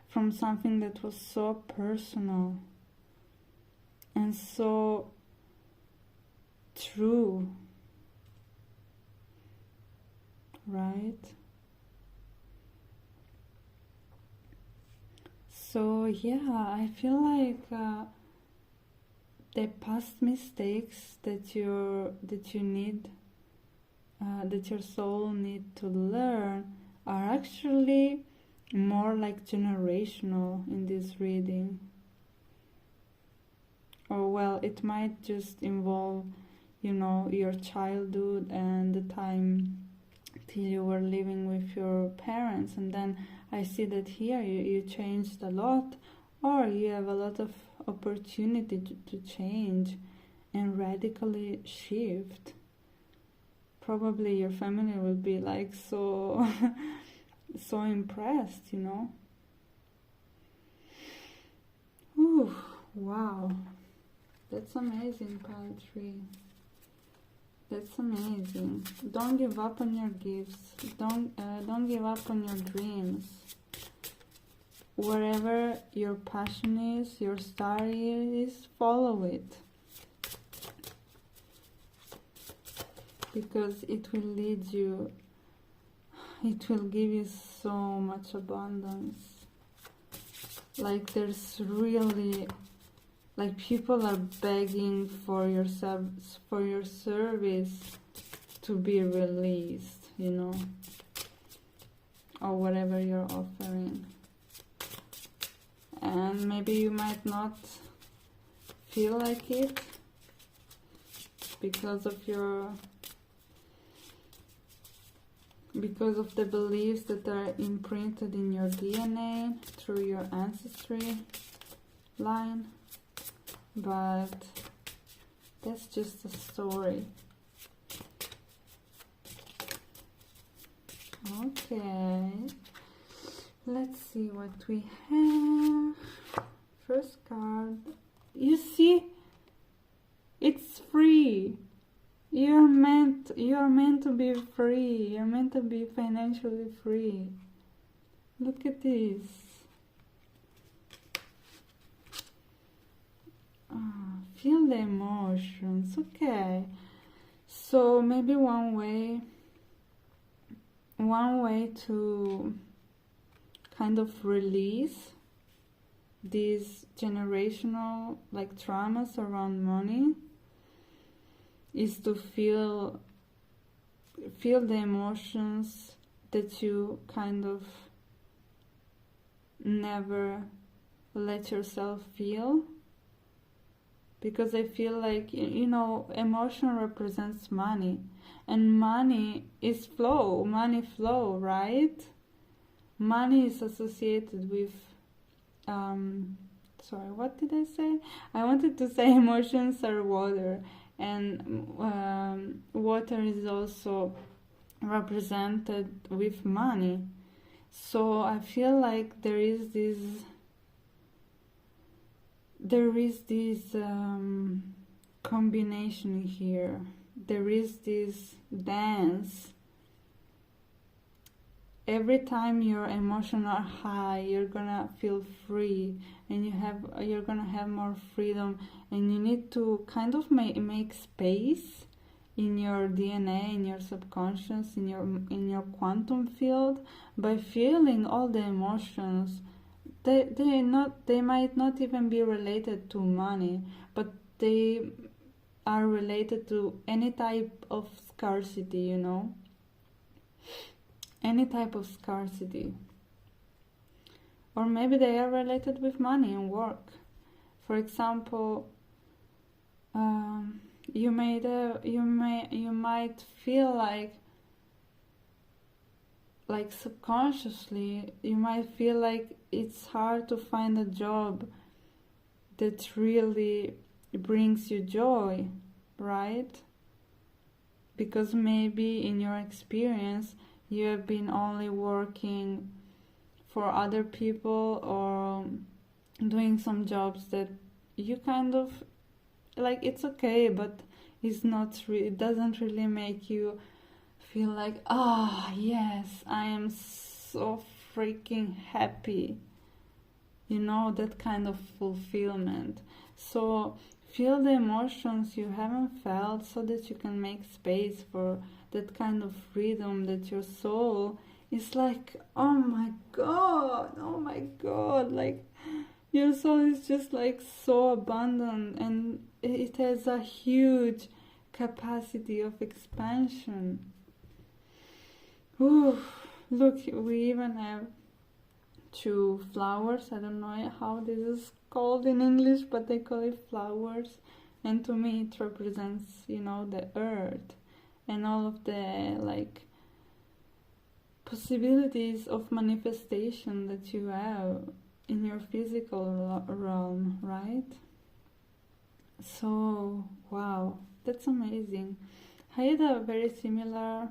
from something that was so personal and so true, right? So yeah, I feel like the past mistakes that you need, that your soul need to learn, are actually more like generational in this reading. Or well, it might just involve, your childhood and the time till you were living with your parents, and then I see that here you changed a lot, or you have a lot of opportunity to change and radically shift. Probably your family will be like so so impressed, Ooh, wow, that's amazing, poetry. That's amazing. Don't give up on your gifts. Don't give up on your dreams. Wherever your passion is, your star is, follow it. Because it will lead you. It will give you so much abundance. Like there's really, like people are begging for your service to be released, or whatever you're offering. And maybe you might not feel like it because of the beliefs that are imprinted in your DNA through your ancestry line. But that's just a story. Okay, let's see what we have. First card. You see, it's free. You're meant to be free. You're meant to be financially free. Look at this. Feel the emotions. Okay, so maybe one way to kind of release these generational traumas around money is to feel the emotions that you kind of never let yourself feel. Because I feel like, emotion represents money. And money is money flow, right? Money is associated with, sorry, what did I say? I wanted to say emotions are water. And water is also represented with money. So I feel like there is this combination here. There is this dance. Every time your emotions are high, you're gonna feel free, and you're gonna have more freedom, and you need to kind of make space in your DNA, in your subconscious, in your quantum field, by feeling all the emotions. They might not even be related to money, but they are related to any type of scarcity, any type of scarcity. Or maybe they are related with money and work. For example, you might feel like subconsciously you might feel like it's hard to find a job that really brings you joy, right? Because maybe in your experience you have been only working for other people, or doing some jobs that you kind of it's okay, but it doesn't really make you feel like, yes, I am so freaking happy, that kind of fulfillment. So feel the emotions you haven't felt, so that you can make space for that kind of freedom, that your soul is like, oh my god, your soul is just so abundant, and it has a huge capacity of expansion. Ooh, look, we even have to flowers. I don't know how this is called in English, but they call it flowers. And to me it represents, you know, the earth and all of the like possibilities of manifestation that you have in your physical realm, right? So wow, that's amazing. I had a very similar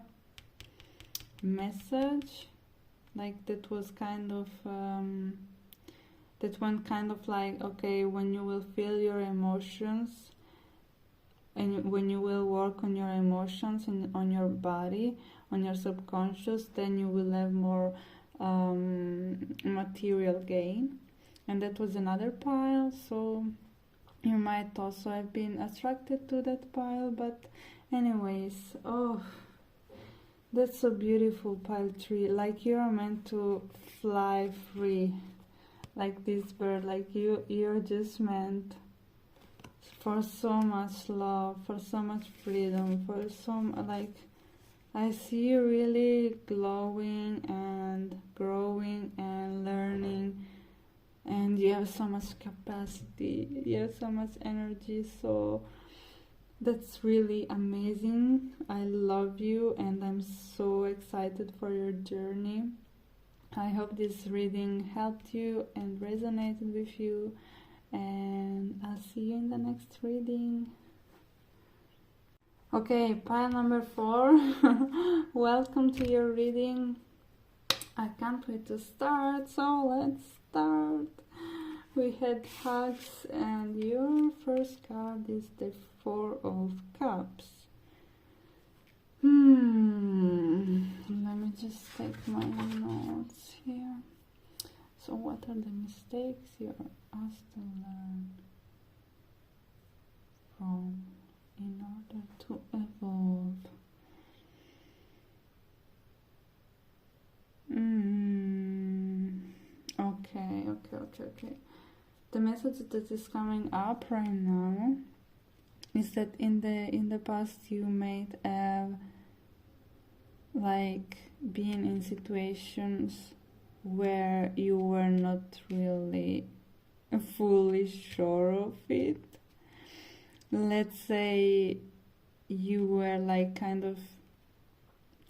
message, like that was kind of that went kind of like, okay, when you will feel your emotions and when you will work on your emotions and on your body, on your subconscious, then you will have more material gain. And that was another pile, so you might also have been attracted to that pile. But anyways, oh, that's so beautiful, pile 3. Like you're meant to fly free, like this bird. Like you're just meant for so much love, for so much freedom, for some, like, I see you really glowing and growing and learning, and you have so much capacity, you have so much energy, so that's really amazing. I love you and I'm so excited for your journey. I hope this reading helped you and resonated with you, and I'll see you in the next reading. Okay, pile number 4. Welcome to your reading. I can't wait to start, so let's start. We had hugs, and your first card is the 4 of Cups. Let me just take my notes here. So what are the mistakes you're asked to learn from in order to evolve? Okay. The message that is coming up right now is that in the past you might have like been in situations where you were not really fully sure of it. Let's say you were like kind of,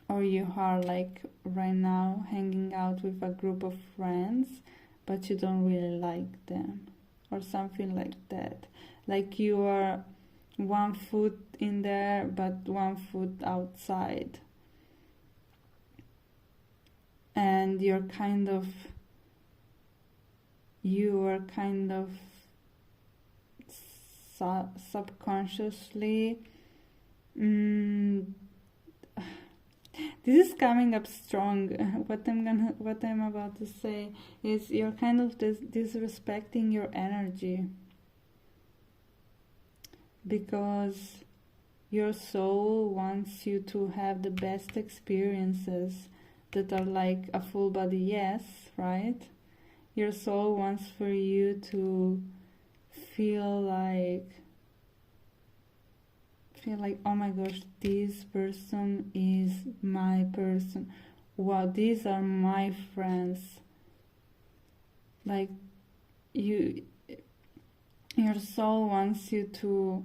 or you are like right now hanging out with a group of friends, but you don't really like them, or something like that. Like you are one foot in there but one foot outside, and you are kind of subconsciously this is coming up strong. What I'm about to say is you're kind of disrespecting your energy, because your soul wants you to have the best experiences that are like a full body yes, right? Your soul wants for you to feel like, oh my gosh, this person is my person. Wow, these are my friends. Like your soul wants you to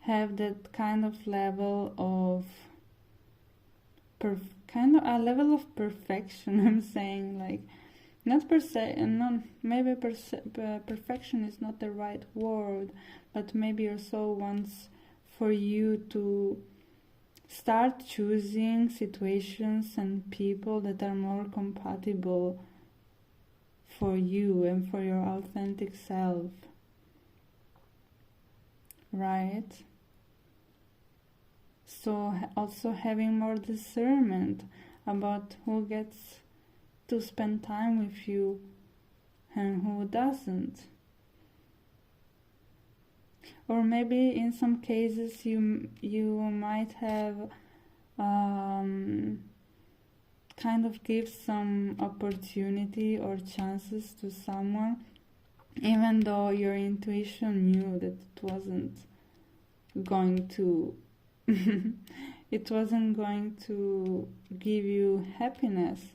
have that kind of level of level of perfection. I'm saying, like, perfection is not the right word, but maybe your soul wants for you to start choosing situations and people that are more compatible for you and for your authentic self, right? So also having more discernment about who gets to spend time with you and who doesn't. Or maybe in some cases you might have kind of give some opportunity or chances to someone, even though your intuition knew that it wasn't going to it wasn't going to give you happiness.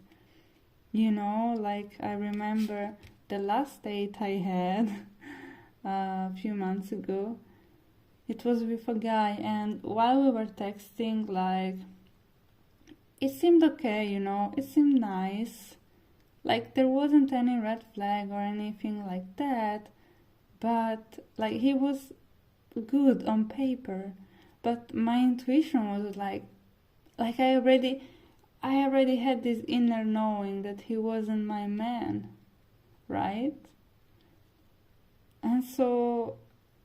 You know, like I remember the last date I had a few months ago. It was with a guy, and while we were texting, like, it seemed okay, you know, it seemed nice. Like, there wasn't any red flag or anything like that, but, like, he was good on paper. But my intuition was like I already had this inner knowing that he wasn't my man, right? And so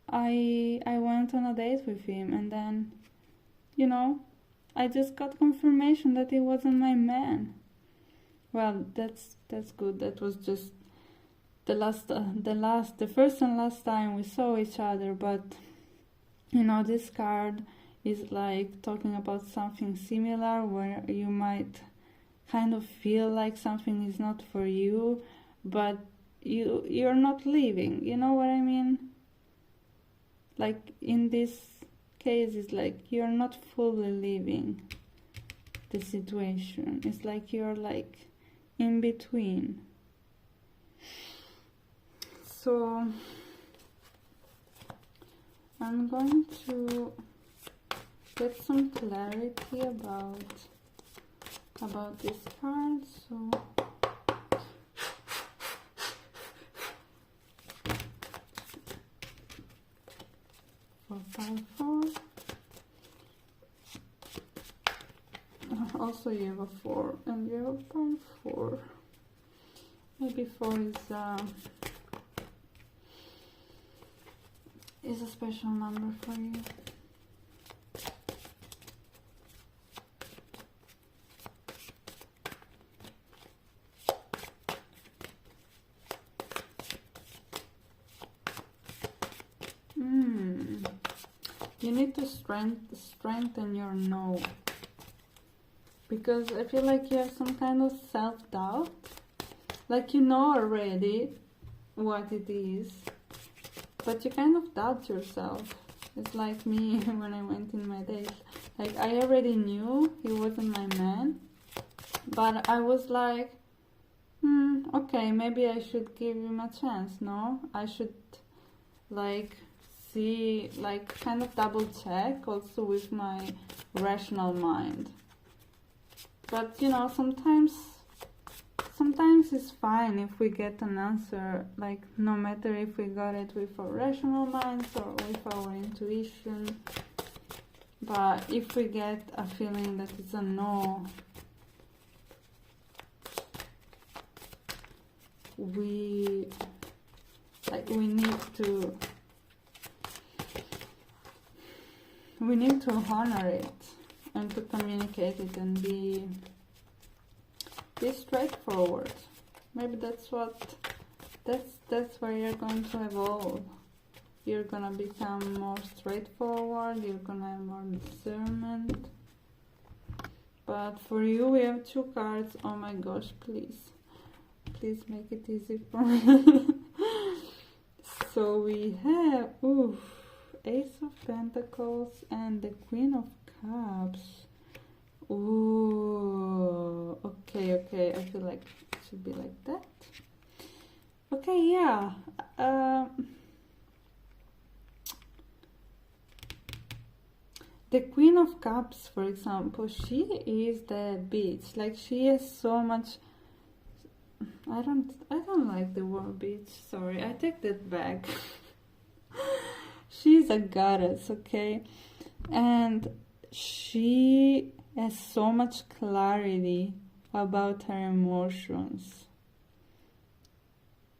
I went on a date with him, and then, you know, I just got confirmation that he wasn't my man. Well, that's good. That was just the first and last time we saw each other. But you know, this card is like talking about something similar, where you might kind of feel like something is not for you, but you're not leaving. You know what I mean? Like in this case, it's like you're not fully leaving the situation. It's like you're like in between. So I'm going to get some clarity about this card. So for pile 4, also you have a 4 and you have a pile 4. Maybe 4 is a special number for you. You need to strengthen your no, because I feel like you have some kind of self-doubt, like you know already what it is, but you kind of doubt yourself. It's like me when I went in my dates. Like I already knew he wasn't my man, but I was like, okay, maybe I should give him a chance. No, I should like see, like kind of double check also with my rational mind. But you know, sometimes it's fine if we get an answer, like no matter if we got it with our rational minds or with our intuition. But if we get a feeling that it's a no, we need to honor it and to communicate it and be straightforward. Maybe that's where you're going to evolve. You're gonna become more straightforward, you're gonna have more discernment. But for you, we have 2 cards. Oh my gosh, please make it easy for me. So we have Ace of Pentacles and the Queen of Cups. Ooh, okay. I feel like it should be like that. Okay, yeah. The Queen of Cups, for example, she is the bitch. Like she has so much. I don't like the word bitch. Sorry, I take that back. She's a goddess, okay, and she has so much clarity about her emotions,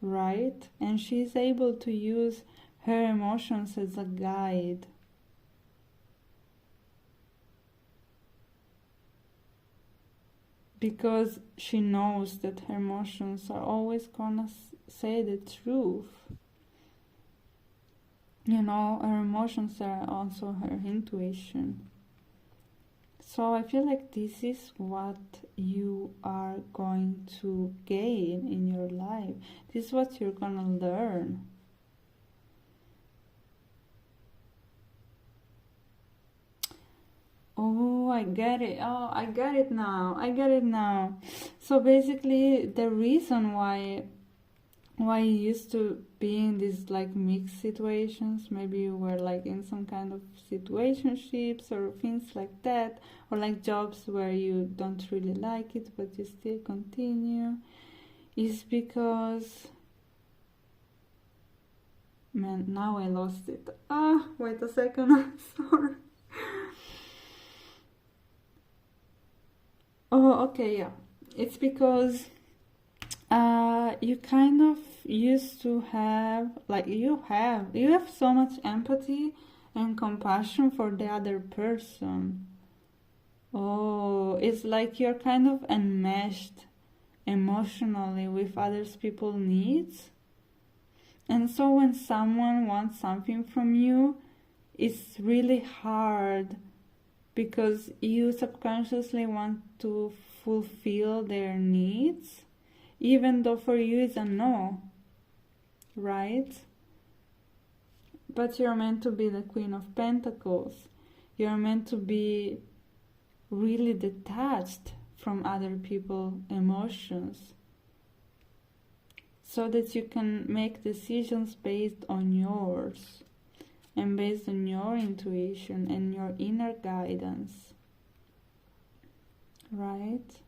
right? And she's able to use her emotions as a guide. Because she knows that her emotions are always gonna say the truth. You know, her emotions are also her intuition. So I feel like this is what you are going to gain in your life. This is what you're gonna learn. Oh, I get it. Oh, I get it now. I get it now. So basically, the reason why you used to be in these like mixed situations, maybe you were like in some kind of situationships or things like that, or like jobs where you don't really like it but you still continue, is because, man, now I lost it. Wait a second. Sorry. Oh, okay, yeah. It's because you kind of used to have, like, you have so much empathy and compassion for the other person. Oh, it's like you're kind of enmeshed emotionally with others people's needs. And so when someone wants something from you, it's really hard because you subconsciously want to fulfill their needs, even though for you it's a no, right? But you're meant to be the Queen of Pentacles. You're meant to be really detached from other people's emotions so that you can make decisions based on yours and based on your intuition and your inner guidance, right?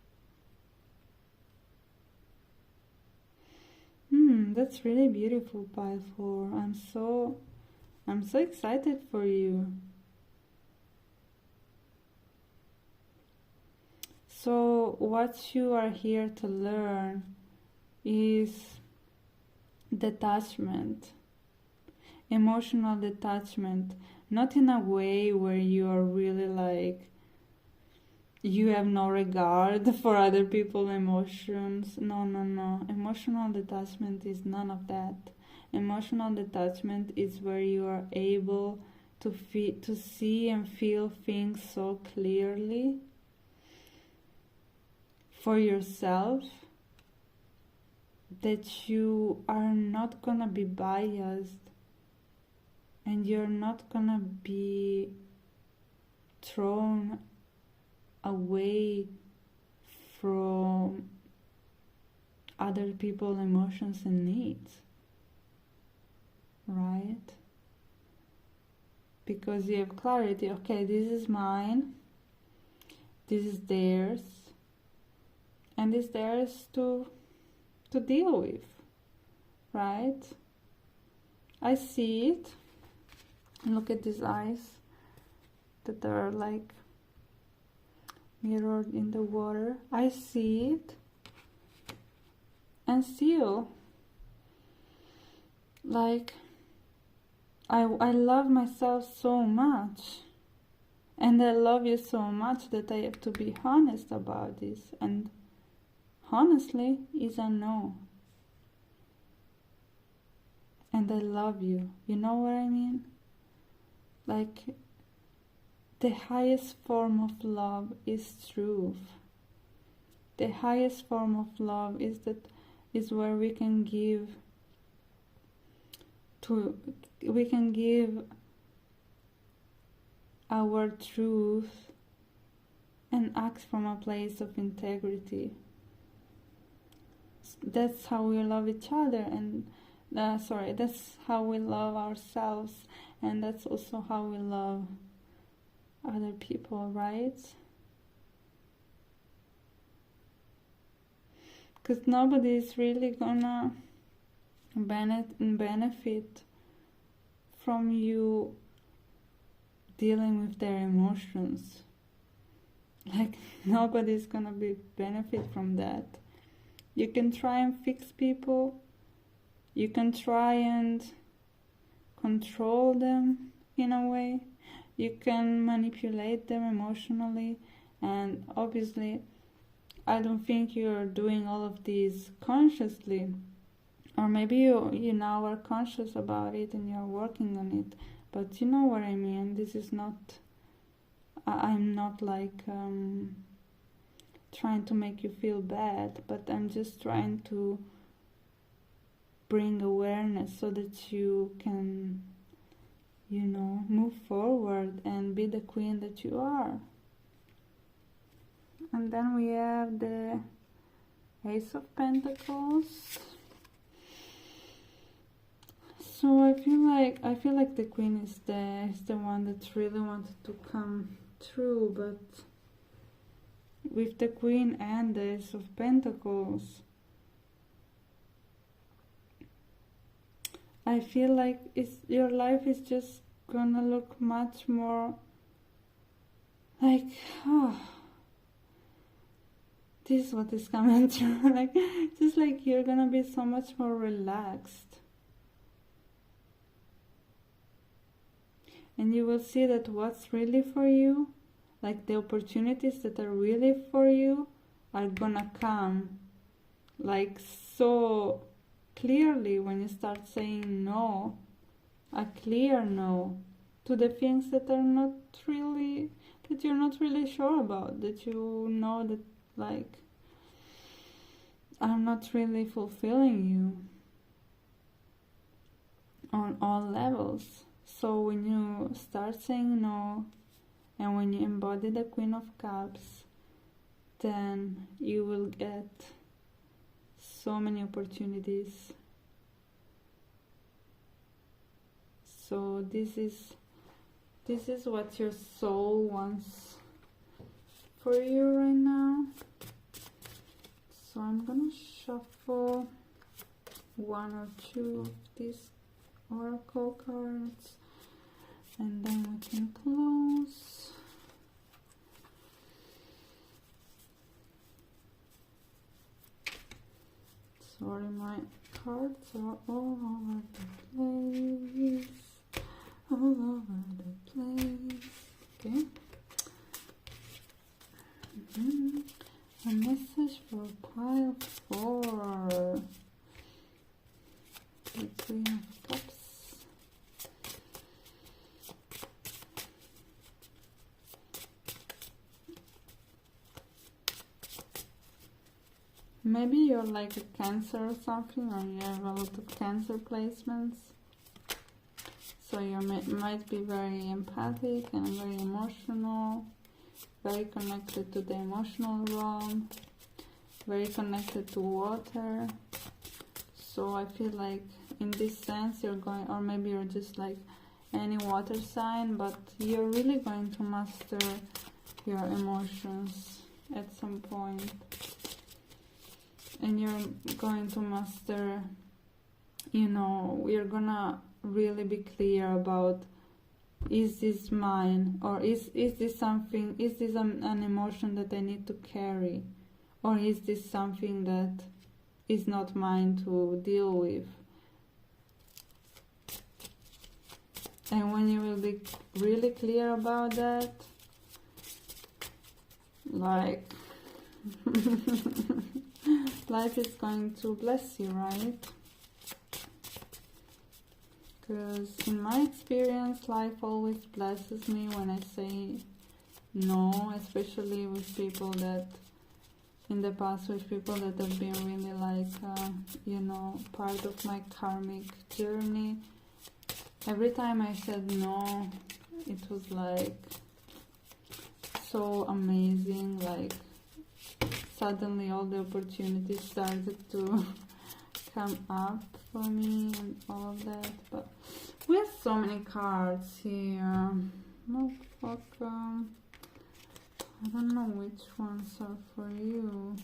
That's really beautiful, Pile 4. I'm so excited for you. So what you are here to learn is detachment, emotional detachment, not in a way where you are really like you have no regard for other people's emotions. No, no, no. Emotional detachment is none of that. Emotional detachment is where you are able to see and feel things so clearly for yourself that you are not gonna be biased and you're not gonna be thrown away from other people's emotions and needs, right? Because you have clarity. Okay, this is mine, this is theirs, and it's theirs to deal with, right? I see it. Look at these eyes that are like mirrored in the water. I see it, and still, like, I love myself so much, and I love you so much that I have to be honest about this, and honestly is a no. And I love you. You know what I mean? Like, the highest form of love is truth. The highest form of love is where we can give our truth and act from a place of integrity. That's how we love each other, and that's how we love ourselves, and that's also how we love other people, right? Because nobody is really gonna benefit from you dealing with their emotions. Like, nobody's gonna be benefit from that. You can try and fix people, you can try and control them in a way, you can manipulate them emotionally, and obviously I don't think you're doing all of these consciously, or maybe you now are conscious about it and you're working on it, but you know what I mean. This is not, I'm not like trying to make you feel bad, but I'm just trying to bring awareness so that you can, move forward and be the queen that you are. And then we have the Ace of Pentacles. So I feel like the Queen is the one that really wanted to come through, but with the Queen and the Ace of Pentacles, I feel like your life is just gonna look much more like, oh, this is what is coming through. Like, just like you're gonna be so much more relaxed. And you will see that what's really for you, like the opportunities that are really for you, are gonna come like so clearly when you start saying no, a clear no, to the things that are not really, that you're not really sure about, that you know that like are not really fulfilling you on all levels. So when you start saying no, and when you embody the Queen of Cups, then you will get so many opportunities. So this is what your soul wants for you right now. So I'm gonna shuffle one or two of these oracle cards, and then we can close. Sorry, my cards are all over the place. All over the place. Okay. A message for pile 4. The Queen of Cups. Maybe you're like a Cancer or something, or you have a lot of Cancer placements. So you might be very empathic and very emotional, very connected to the emotional realm, very connected to water. So I feel like in this sense you're going, or maybe you're just like any water sign, but you're really going to master your emotions at some point. And you're going to master, you're gonna really be clear about, is this mine, or is this something, is this an emotion that I need to carry, or is this something that is not mine to deal with? And when you will be really clear about that, like life is going to bless you, right? Because in my experience, life always blesses me when I say no, especially with people that, in the past, with people that have been really like, part of my karmic journey. Every time I said no, it was like so amazing, like suddenly all the opportunities started to come up for me and all of that. But we have so many cards here. Motherfucker. I don't know which ones are for you.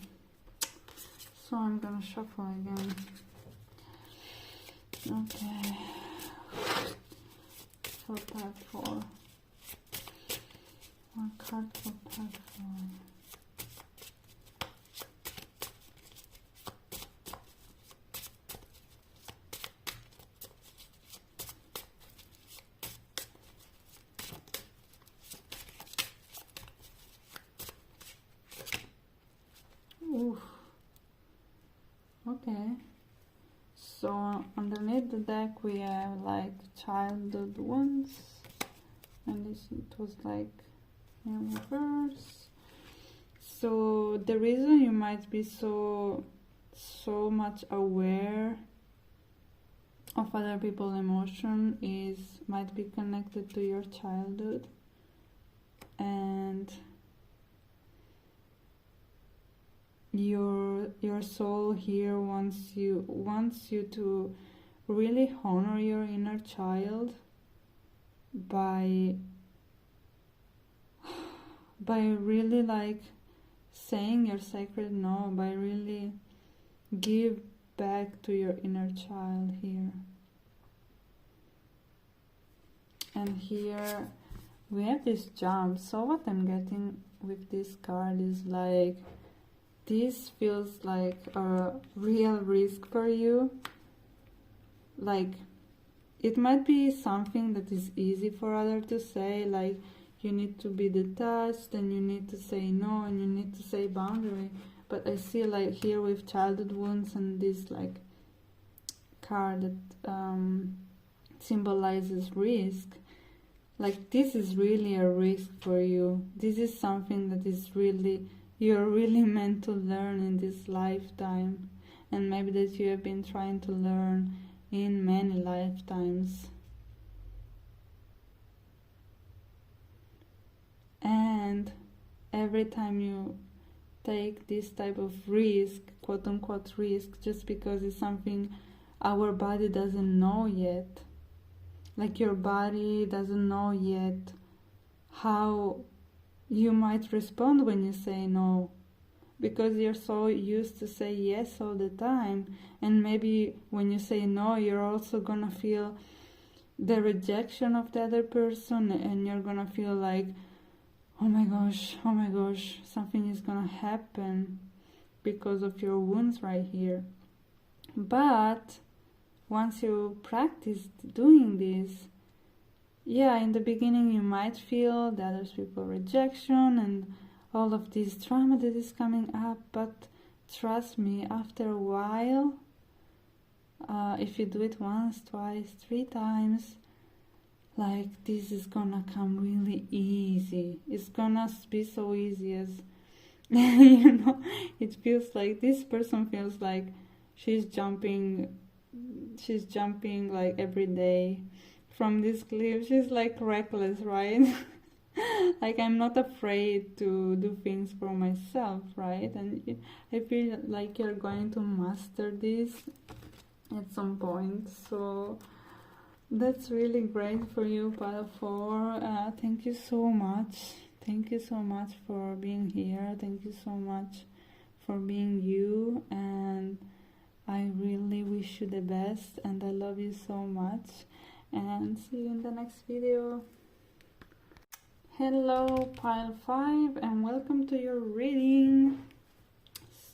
So I'm gonna shuffle again. Okay. For part 4. One card for part 4. Oof. Okay. So underneath the deck we have like childhood wounds, and it was like in reverse. So the reason you might be so much aware of other people's emotion might be connected to your childhood, and your soul here wants you to really honor your inner child by really like saying your sacred no, by really give back to your inner child here. And here we have this jump. So what I'm getting with this card is like, this feels like a real risk for you. Like, it might be something that is easy for others to say, like you need to be detached and you need to say no and you need to say boundary. But I see like here with childhood wounds and this like card that symbolizes risk. Like, this is really a risk for you. This is something that is really, you're really meant to learn in this lifetime. And maybe that you have been trying to learn in many lifetimes. And every time you take this type of risk, quote unquote risk, just because it's something our body doesn't know yet, like your body doesn't know yet how you might respond when you say no, because you're so used to say yes all the time. And maybe when you say no, you're also gonna feel the rejection of the other person, and you're gonna feel like, oh my gosh, something is gonna happen because of your wounds right here. But once you practice doing this, yeah, in the beginning you might feel the other people's rejection and all of this trauma that is coming up, but trust me, after a while, if you do it once, twice, 3 times, like, this is gonna come really easy. It's gonna be so easy as you know, it feels like this person feels like she's jumping like every day from this cliff. She's like reckless, right? Like, I'm not afraid to do things for myself, right? And I feel like you're going to master this at some point. So that's really great for you, Pile 4. Thank you so much. Thank you so much for being here. Thank you so much for being you. And I really wish you the best. And I love you so much. And see you in the next video. Hello, Pile 5. And welcome to your reading.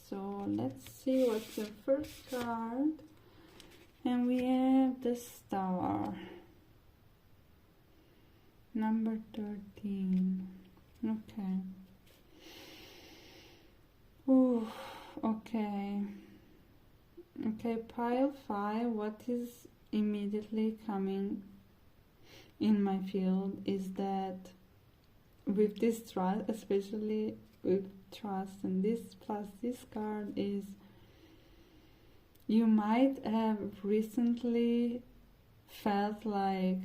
So let's see what's the first card. And we have the Star. Number 13. Okay. Ooh, okay. Okay, Pile 5, what is immediately coming in my field is that with this trust, especially with trust, and this plus this card is, you might have recently felt like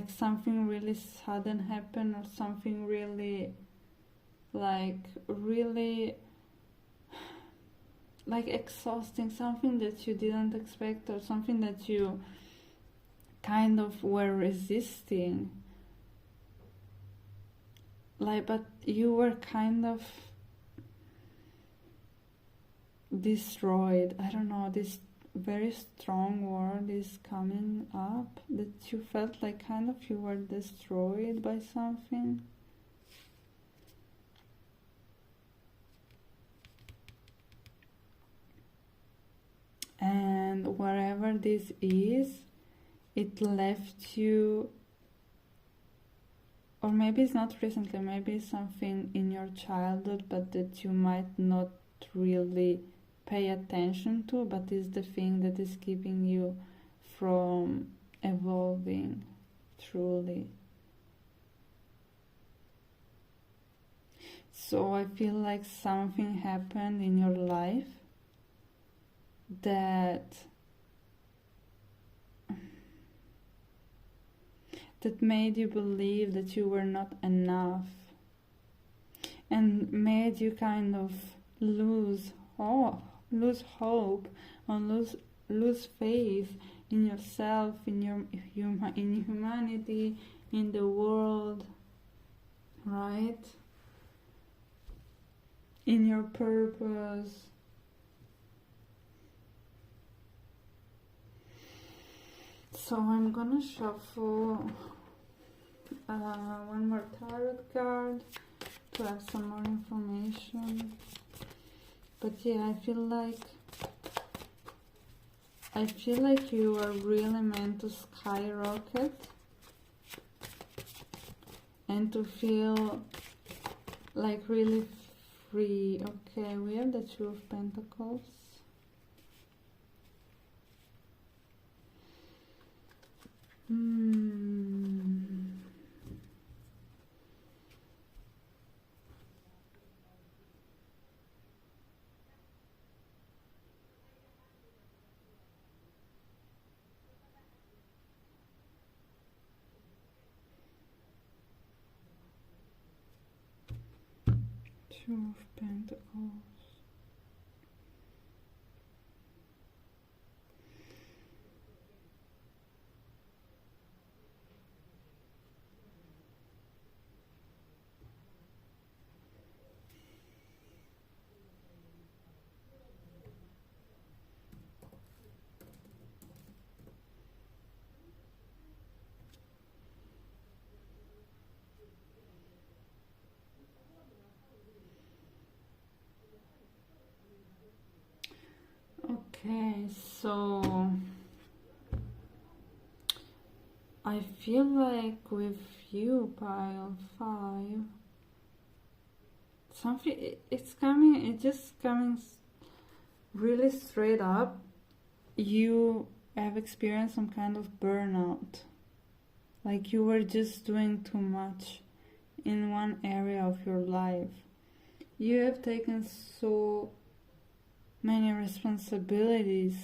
something really sudden happened, or something really exhausting, something that you didn't expect, or something that you kind of were resisting, but you were kind of destroyed. I don't know, this very strong word is coming up, that you felt like kind of you were destroyed by something. And wherever this is, it left you, or maybe it's not recently, maybe it's something in your childhood, but that you might not really pay attention to, but is the thing that is keeping you from evolving truly. So I feel like something happened in your life that made you believe that you were not enough. and made you kind of lose hope, or lose faith in yourself, in in humanity, in the world, right? In your purpose. So I'm gonna shuffle one more tarot card to have some more information. But yeah, I feel like you are really meant to skyrocket and to feel like really free. Okay, we have the Two of Pentacles. Two of Pentacles. Okay, so I feel like with you, pile 5, something, it's just coming really straight up. You have experienced some kind of burnout, like you were just doing too much in one area of your life. You have taken so many responsibilities,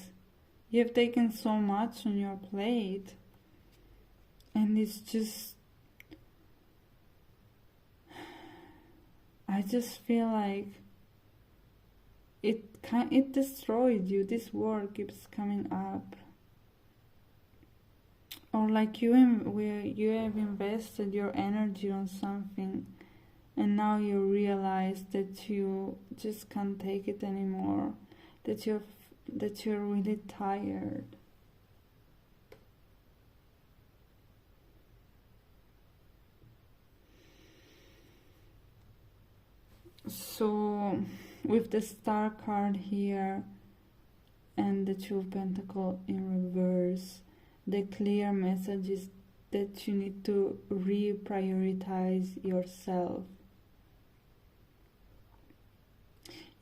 you have taken so much on your plate, and it's just, I just feel like it destroyed you. This word keeps coming up, or like you have invested your energy on something, and now you realize that you just can't take it anymore, that you're really tired. So with the Star card here and the Two of Pentacles in reverse, the clear message is that you need to reprioritize yourself.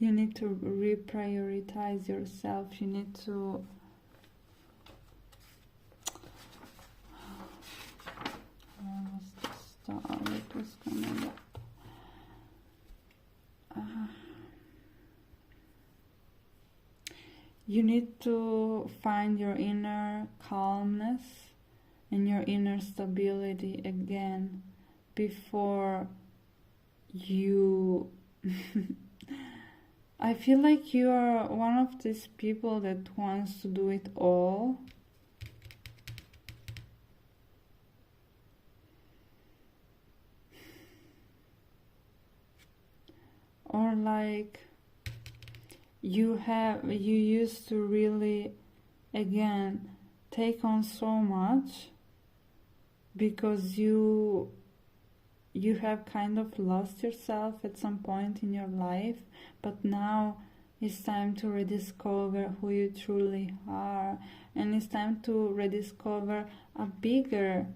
You need to reprioritize yourself. You need to it was coming up. You need to find your inner calmness and your inner stability again before you I feel like you are one of these people that wants to do it all. Or like you used to really, again, take on so much because you have kind of lost yourself at some point in your life, but now it's time to rediscover who you truly are, and it's time to rediscover a bigger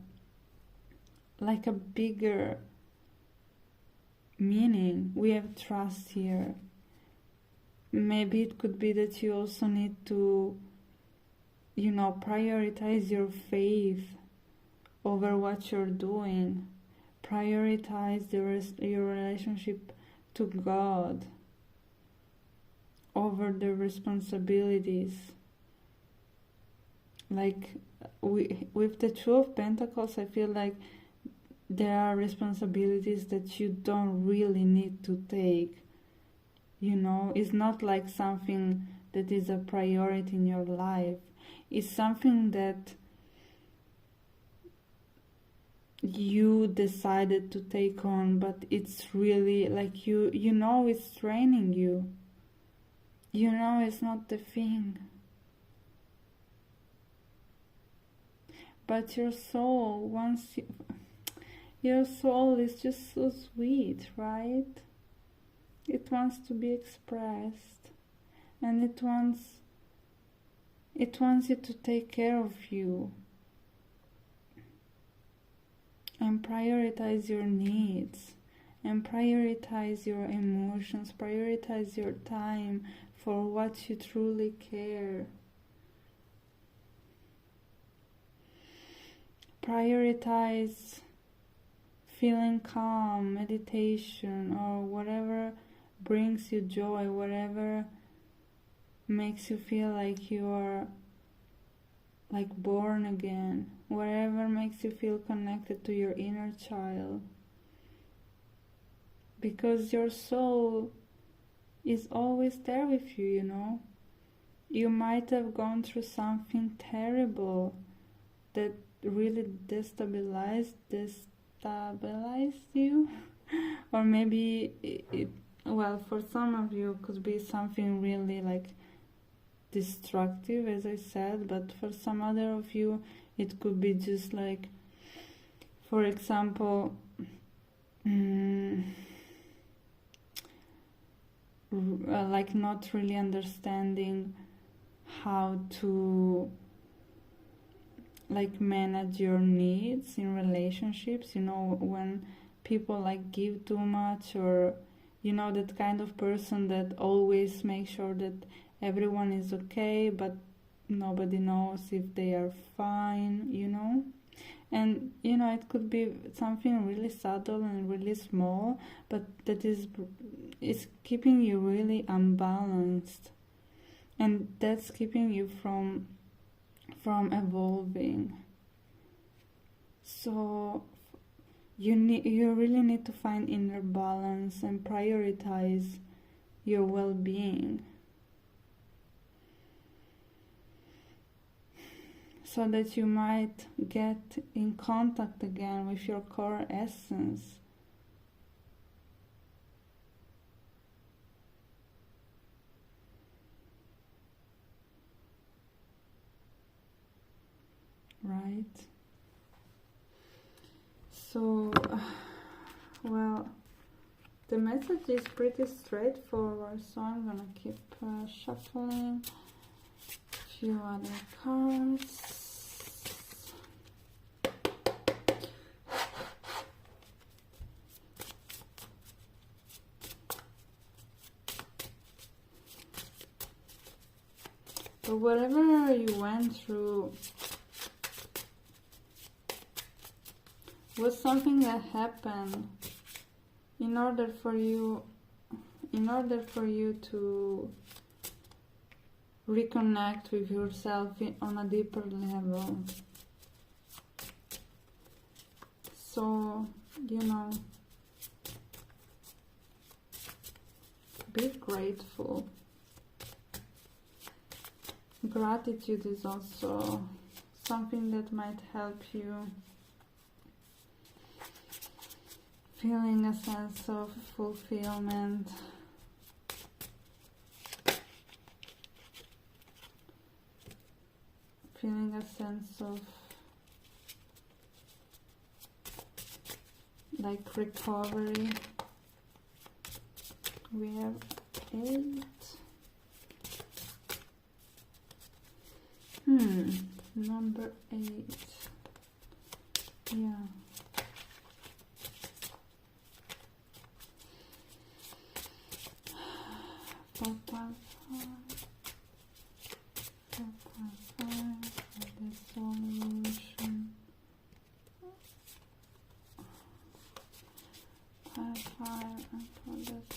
meaning. We have trust here. Maybe it could be that you also need to, prioritize your faith over what you're doing. Prioritize your relationship to God over the responsibilities. Like with the Two of Pentacles, I feel like there are responsibilities that you don't really need to take. It's not like something that is a priority in your life. It's something that you decided to take on, but it's really like it's training you. It's not the thing. But your soul, your soul is just so sweet, right? It wants to be expressed, and it wants you to take care of you and prioritize your needs and prioritize your emotions, prioritize your time for what you truly care. Prioritize feeling calm, meditation, or whatever brings you joy, whatever makes you feel like you are like born again, whatever makes you feel connected to your inner child. Because your soul is always there with you, You might have gone through something terrible that really destabilized you, or maybe for some of you could be something really like destructive, as I said, but for some other of you it could be just like, for example, like not really understanding how to like manage your needs in relationships, when people like give too much, or that kind of person that always makes sure that everyone is okay but nobody knows if they are fine, and it could be something really subtle and really small, but that is keeping you really unbalanced, and that's keeping you from evolving. So you really need to find inner balance and prioritize your well-being, so that you might get in contact again with your core essence. Right? So, the message is pretty straightforward, so I'm gonna keep shuffling a few other cards. But whatever you went through was something that happened in order for you to reconnect with yourself on a deeper level. So, be grateful. Gratitude is also something that might help you feeling a sense of fulfillment, feeling a sense of like recovery. We have 8. Number 8. Yeah. Dissolution. Fire and for this.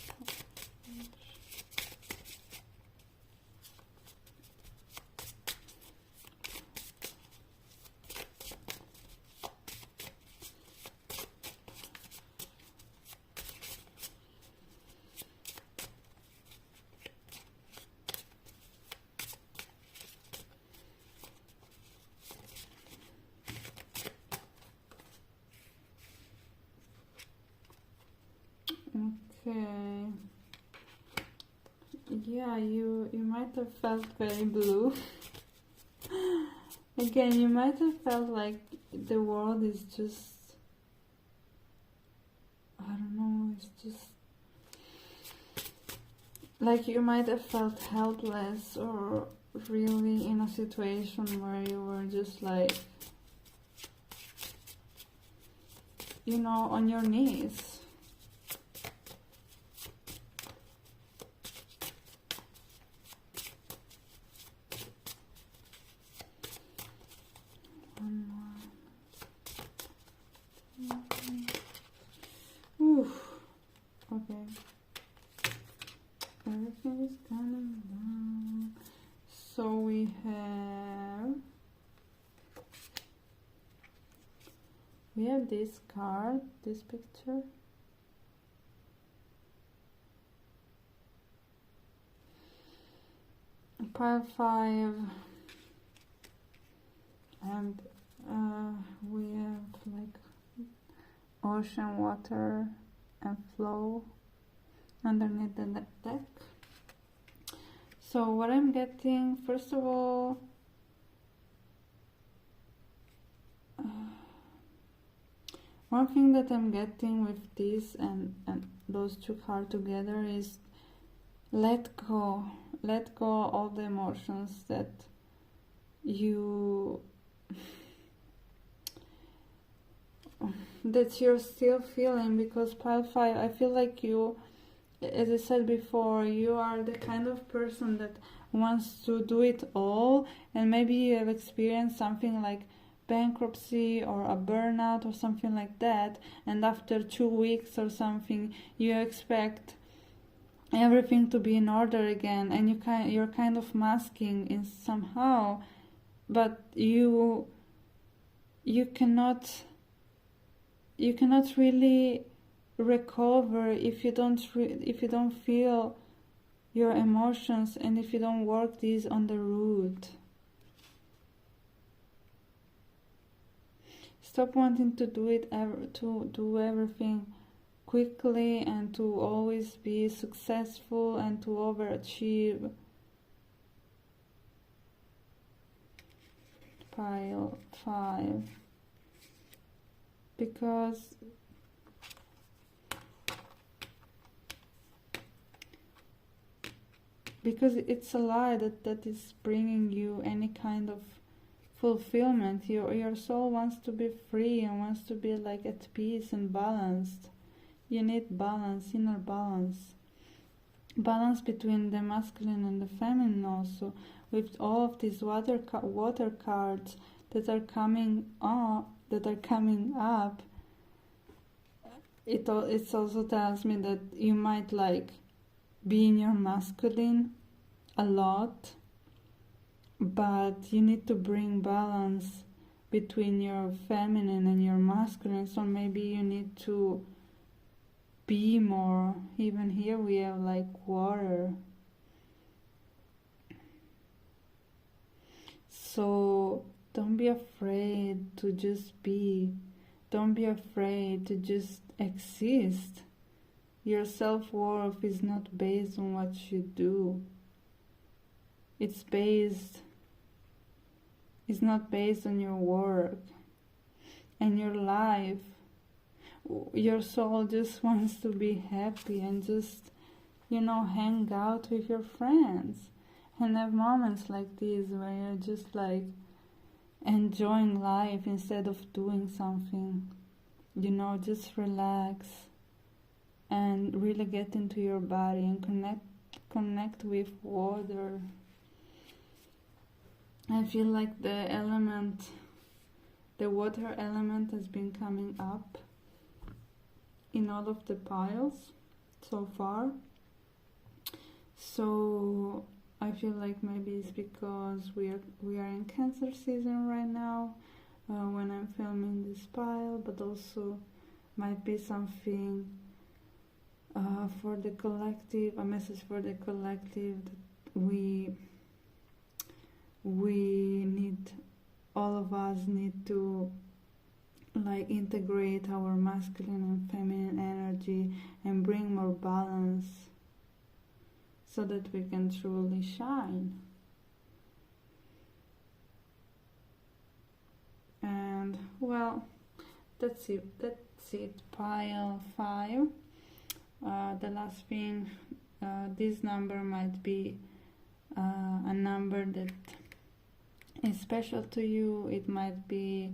yeah, you might have felt very blue. Again, you might have felt like the world is just, I don't know, it's just like you might have felt helpless, or really in a situation where you were just like, you know, on your knees. One more. Oof. Okay. Everything is coming down. So we have this card, this picture. Pile 5, and we have like ocean, water, and flow underneath the deck. So what I'm getting, first of all, one thing that I'm getting with this and those two cards together is let go of the emotions that you're still feeling, because pile 5, I feel like you, as I said before, you are the kind of person that wants to do it all, and maybe you have experienced something like bankruptcy or a burnout or something like that, and after 2 weeks or something you expect everything to be in order again, and you're kind of masking in somehow, but you cannot really recover if you don't feel your emotions, and if you don't work these on the root. Stop wanting to do everything quickly, and to always be successful, and to overachieve. Pile 5. Because it's a lie that is bringing you any kind of fulfillment. Your soul wants to be free and wants to be like at peace and balanced. You need balance, inner balance between the masculine and the feminine, also with all of these water cards that are coming up. It also tells me that you might like be in your masculine a lot, but you need to bring balance between your feminine and your masculine. So maybe you need to be more. Even here we have like water. So don't be afraid to just be. Don't be afraid to just exist. Your self-worth is not based on what you do. It's not based on your work and your life. Your soul just wants to be happy and just, hang out with your friends and have moments like these where you're just like enjoying life instead of doing something. Just relax and really get into your body and connect with water. I feel like the water element has been coming up in all of the piles so far. So I feel like maybe it's because we are in Cancer season right now when I'm filming this pile, but also might be something for the collective, a message for the collective, that we need, all of us need to like integrate our masculine and feminine energy and bring more balance. so that we can truly shine. And well, that's it. Pile 5. The last thing, this number might be a number that is special to you. It might be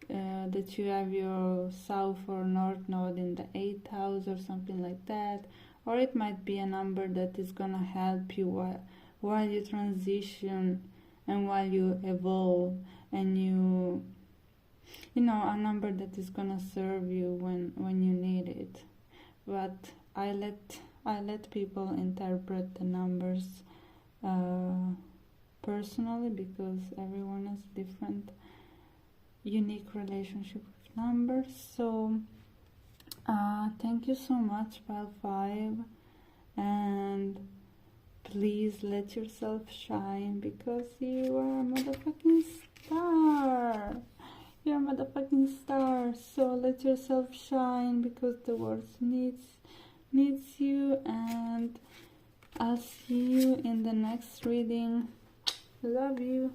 that you have your south or north node in the 8th house or something like that, or it might be a number that is gonna help you while you transition and while you evolve, and you know, a number that is gonna serve you when you need it. But I let people interpret the numbers personally, because everyone has different unique relationship with numbers. So thank you so much, Pile 5, and please let yourself shine, because you are a motherfucking star. You're a motherfucking star. So let yourself shine, because the world needs you. And I'll see you in the next reading. Love you.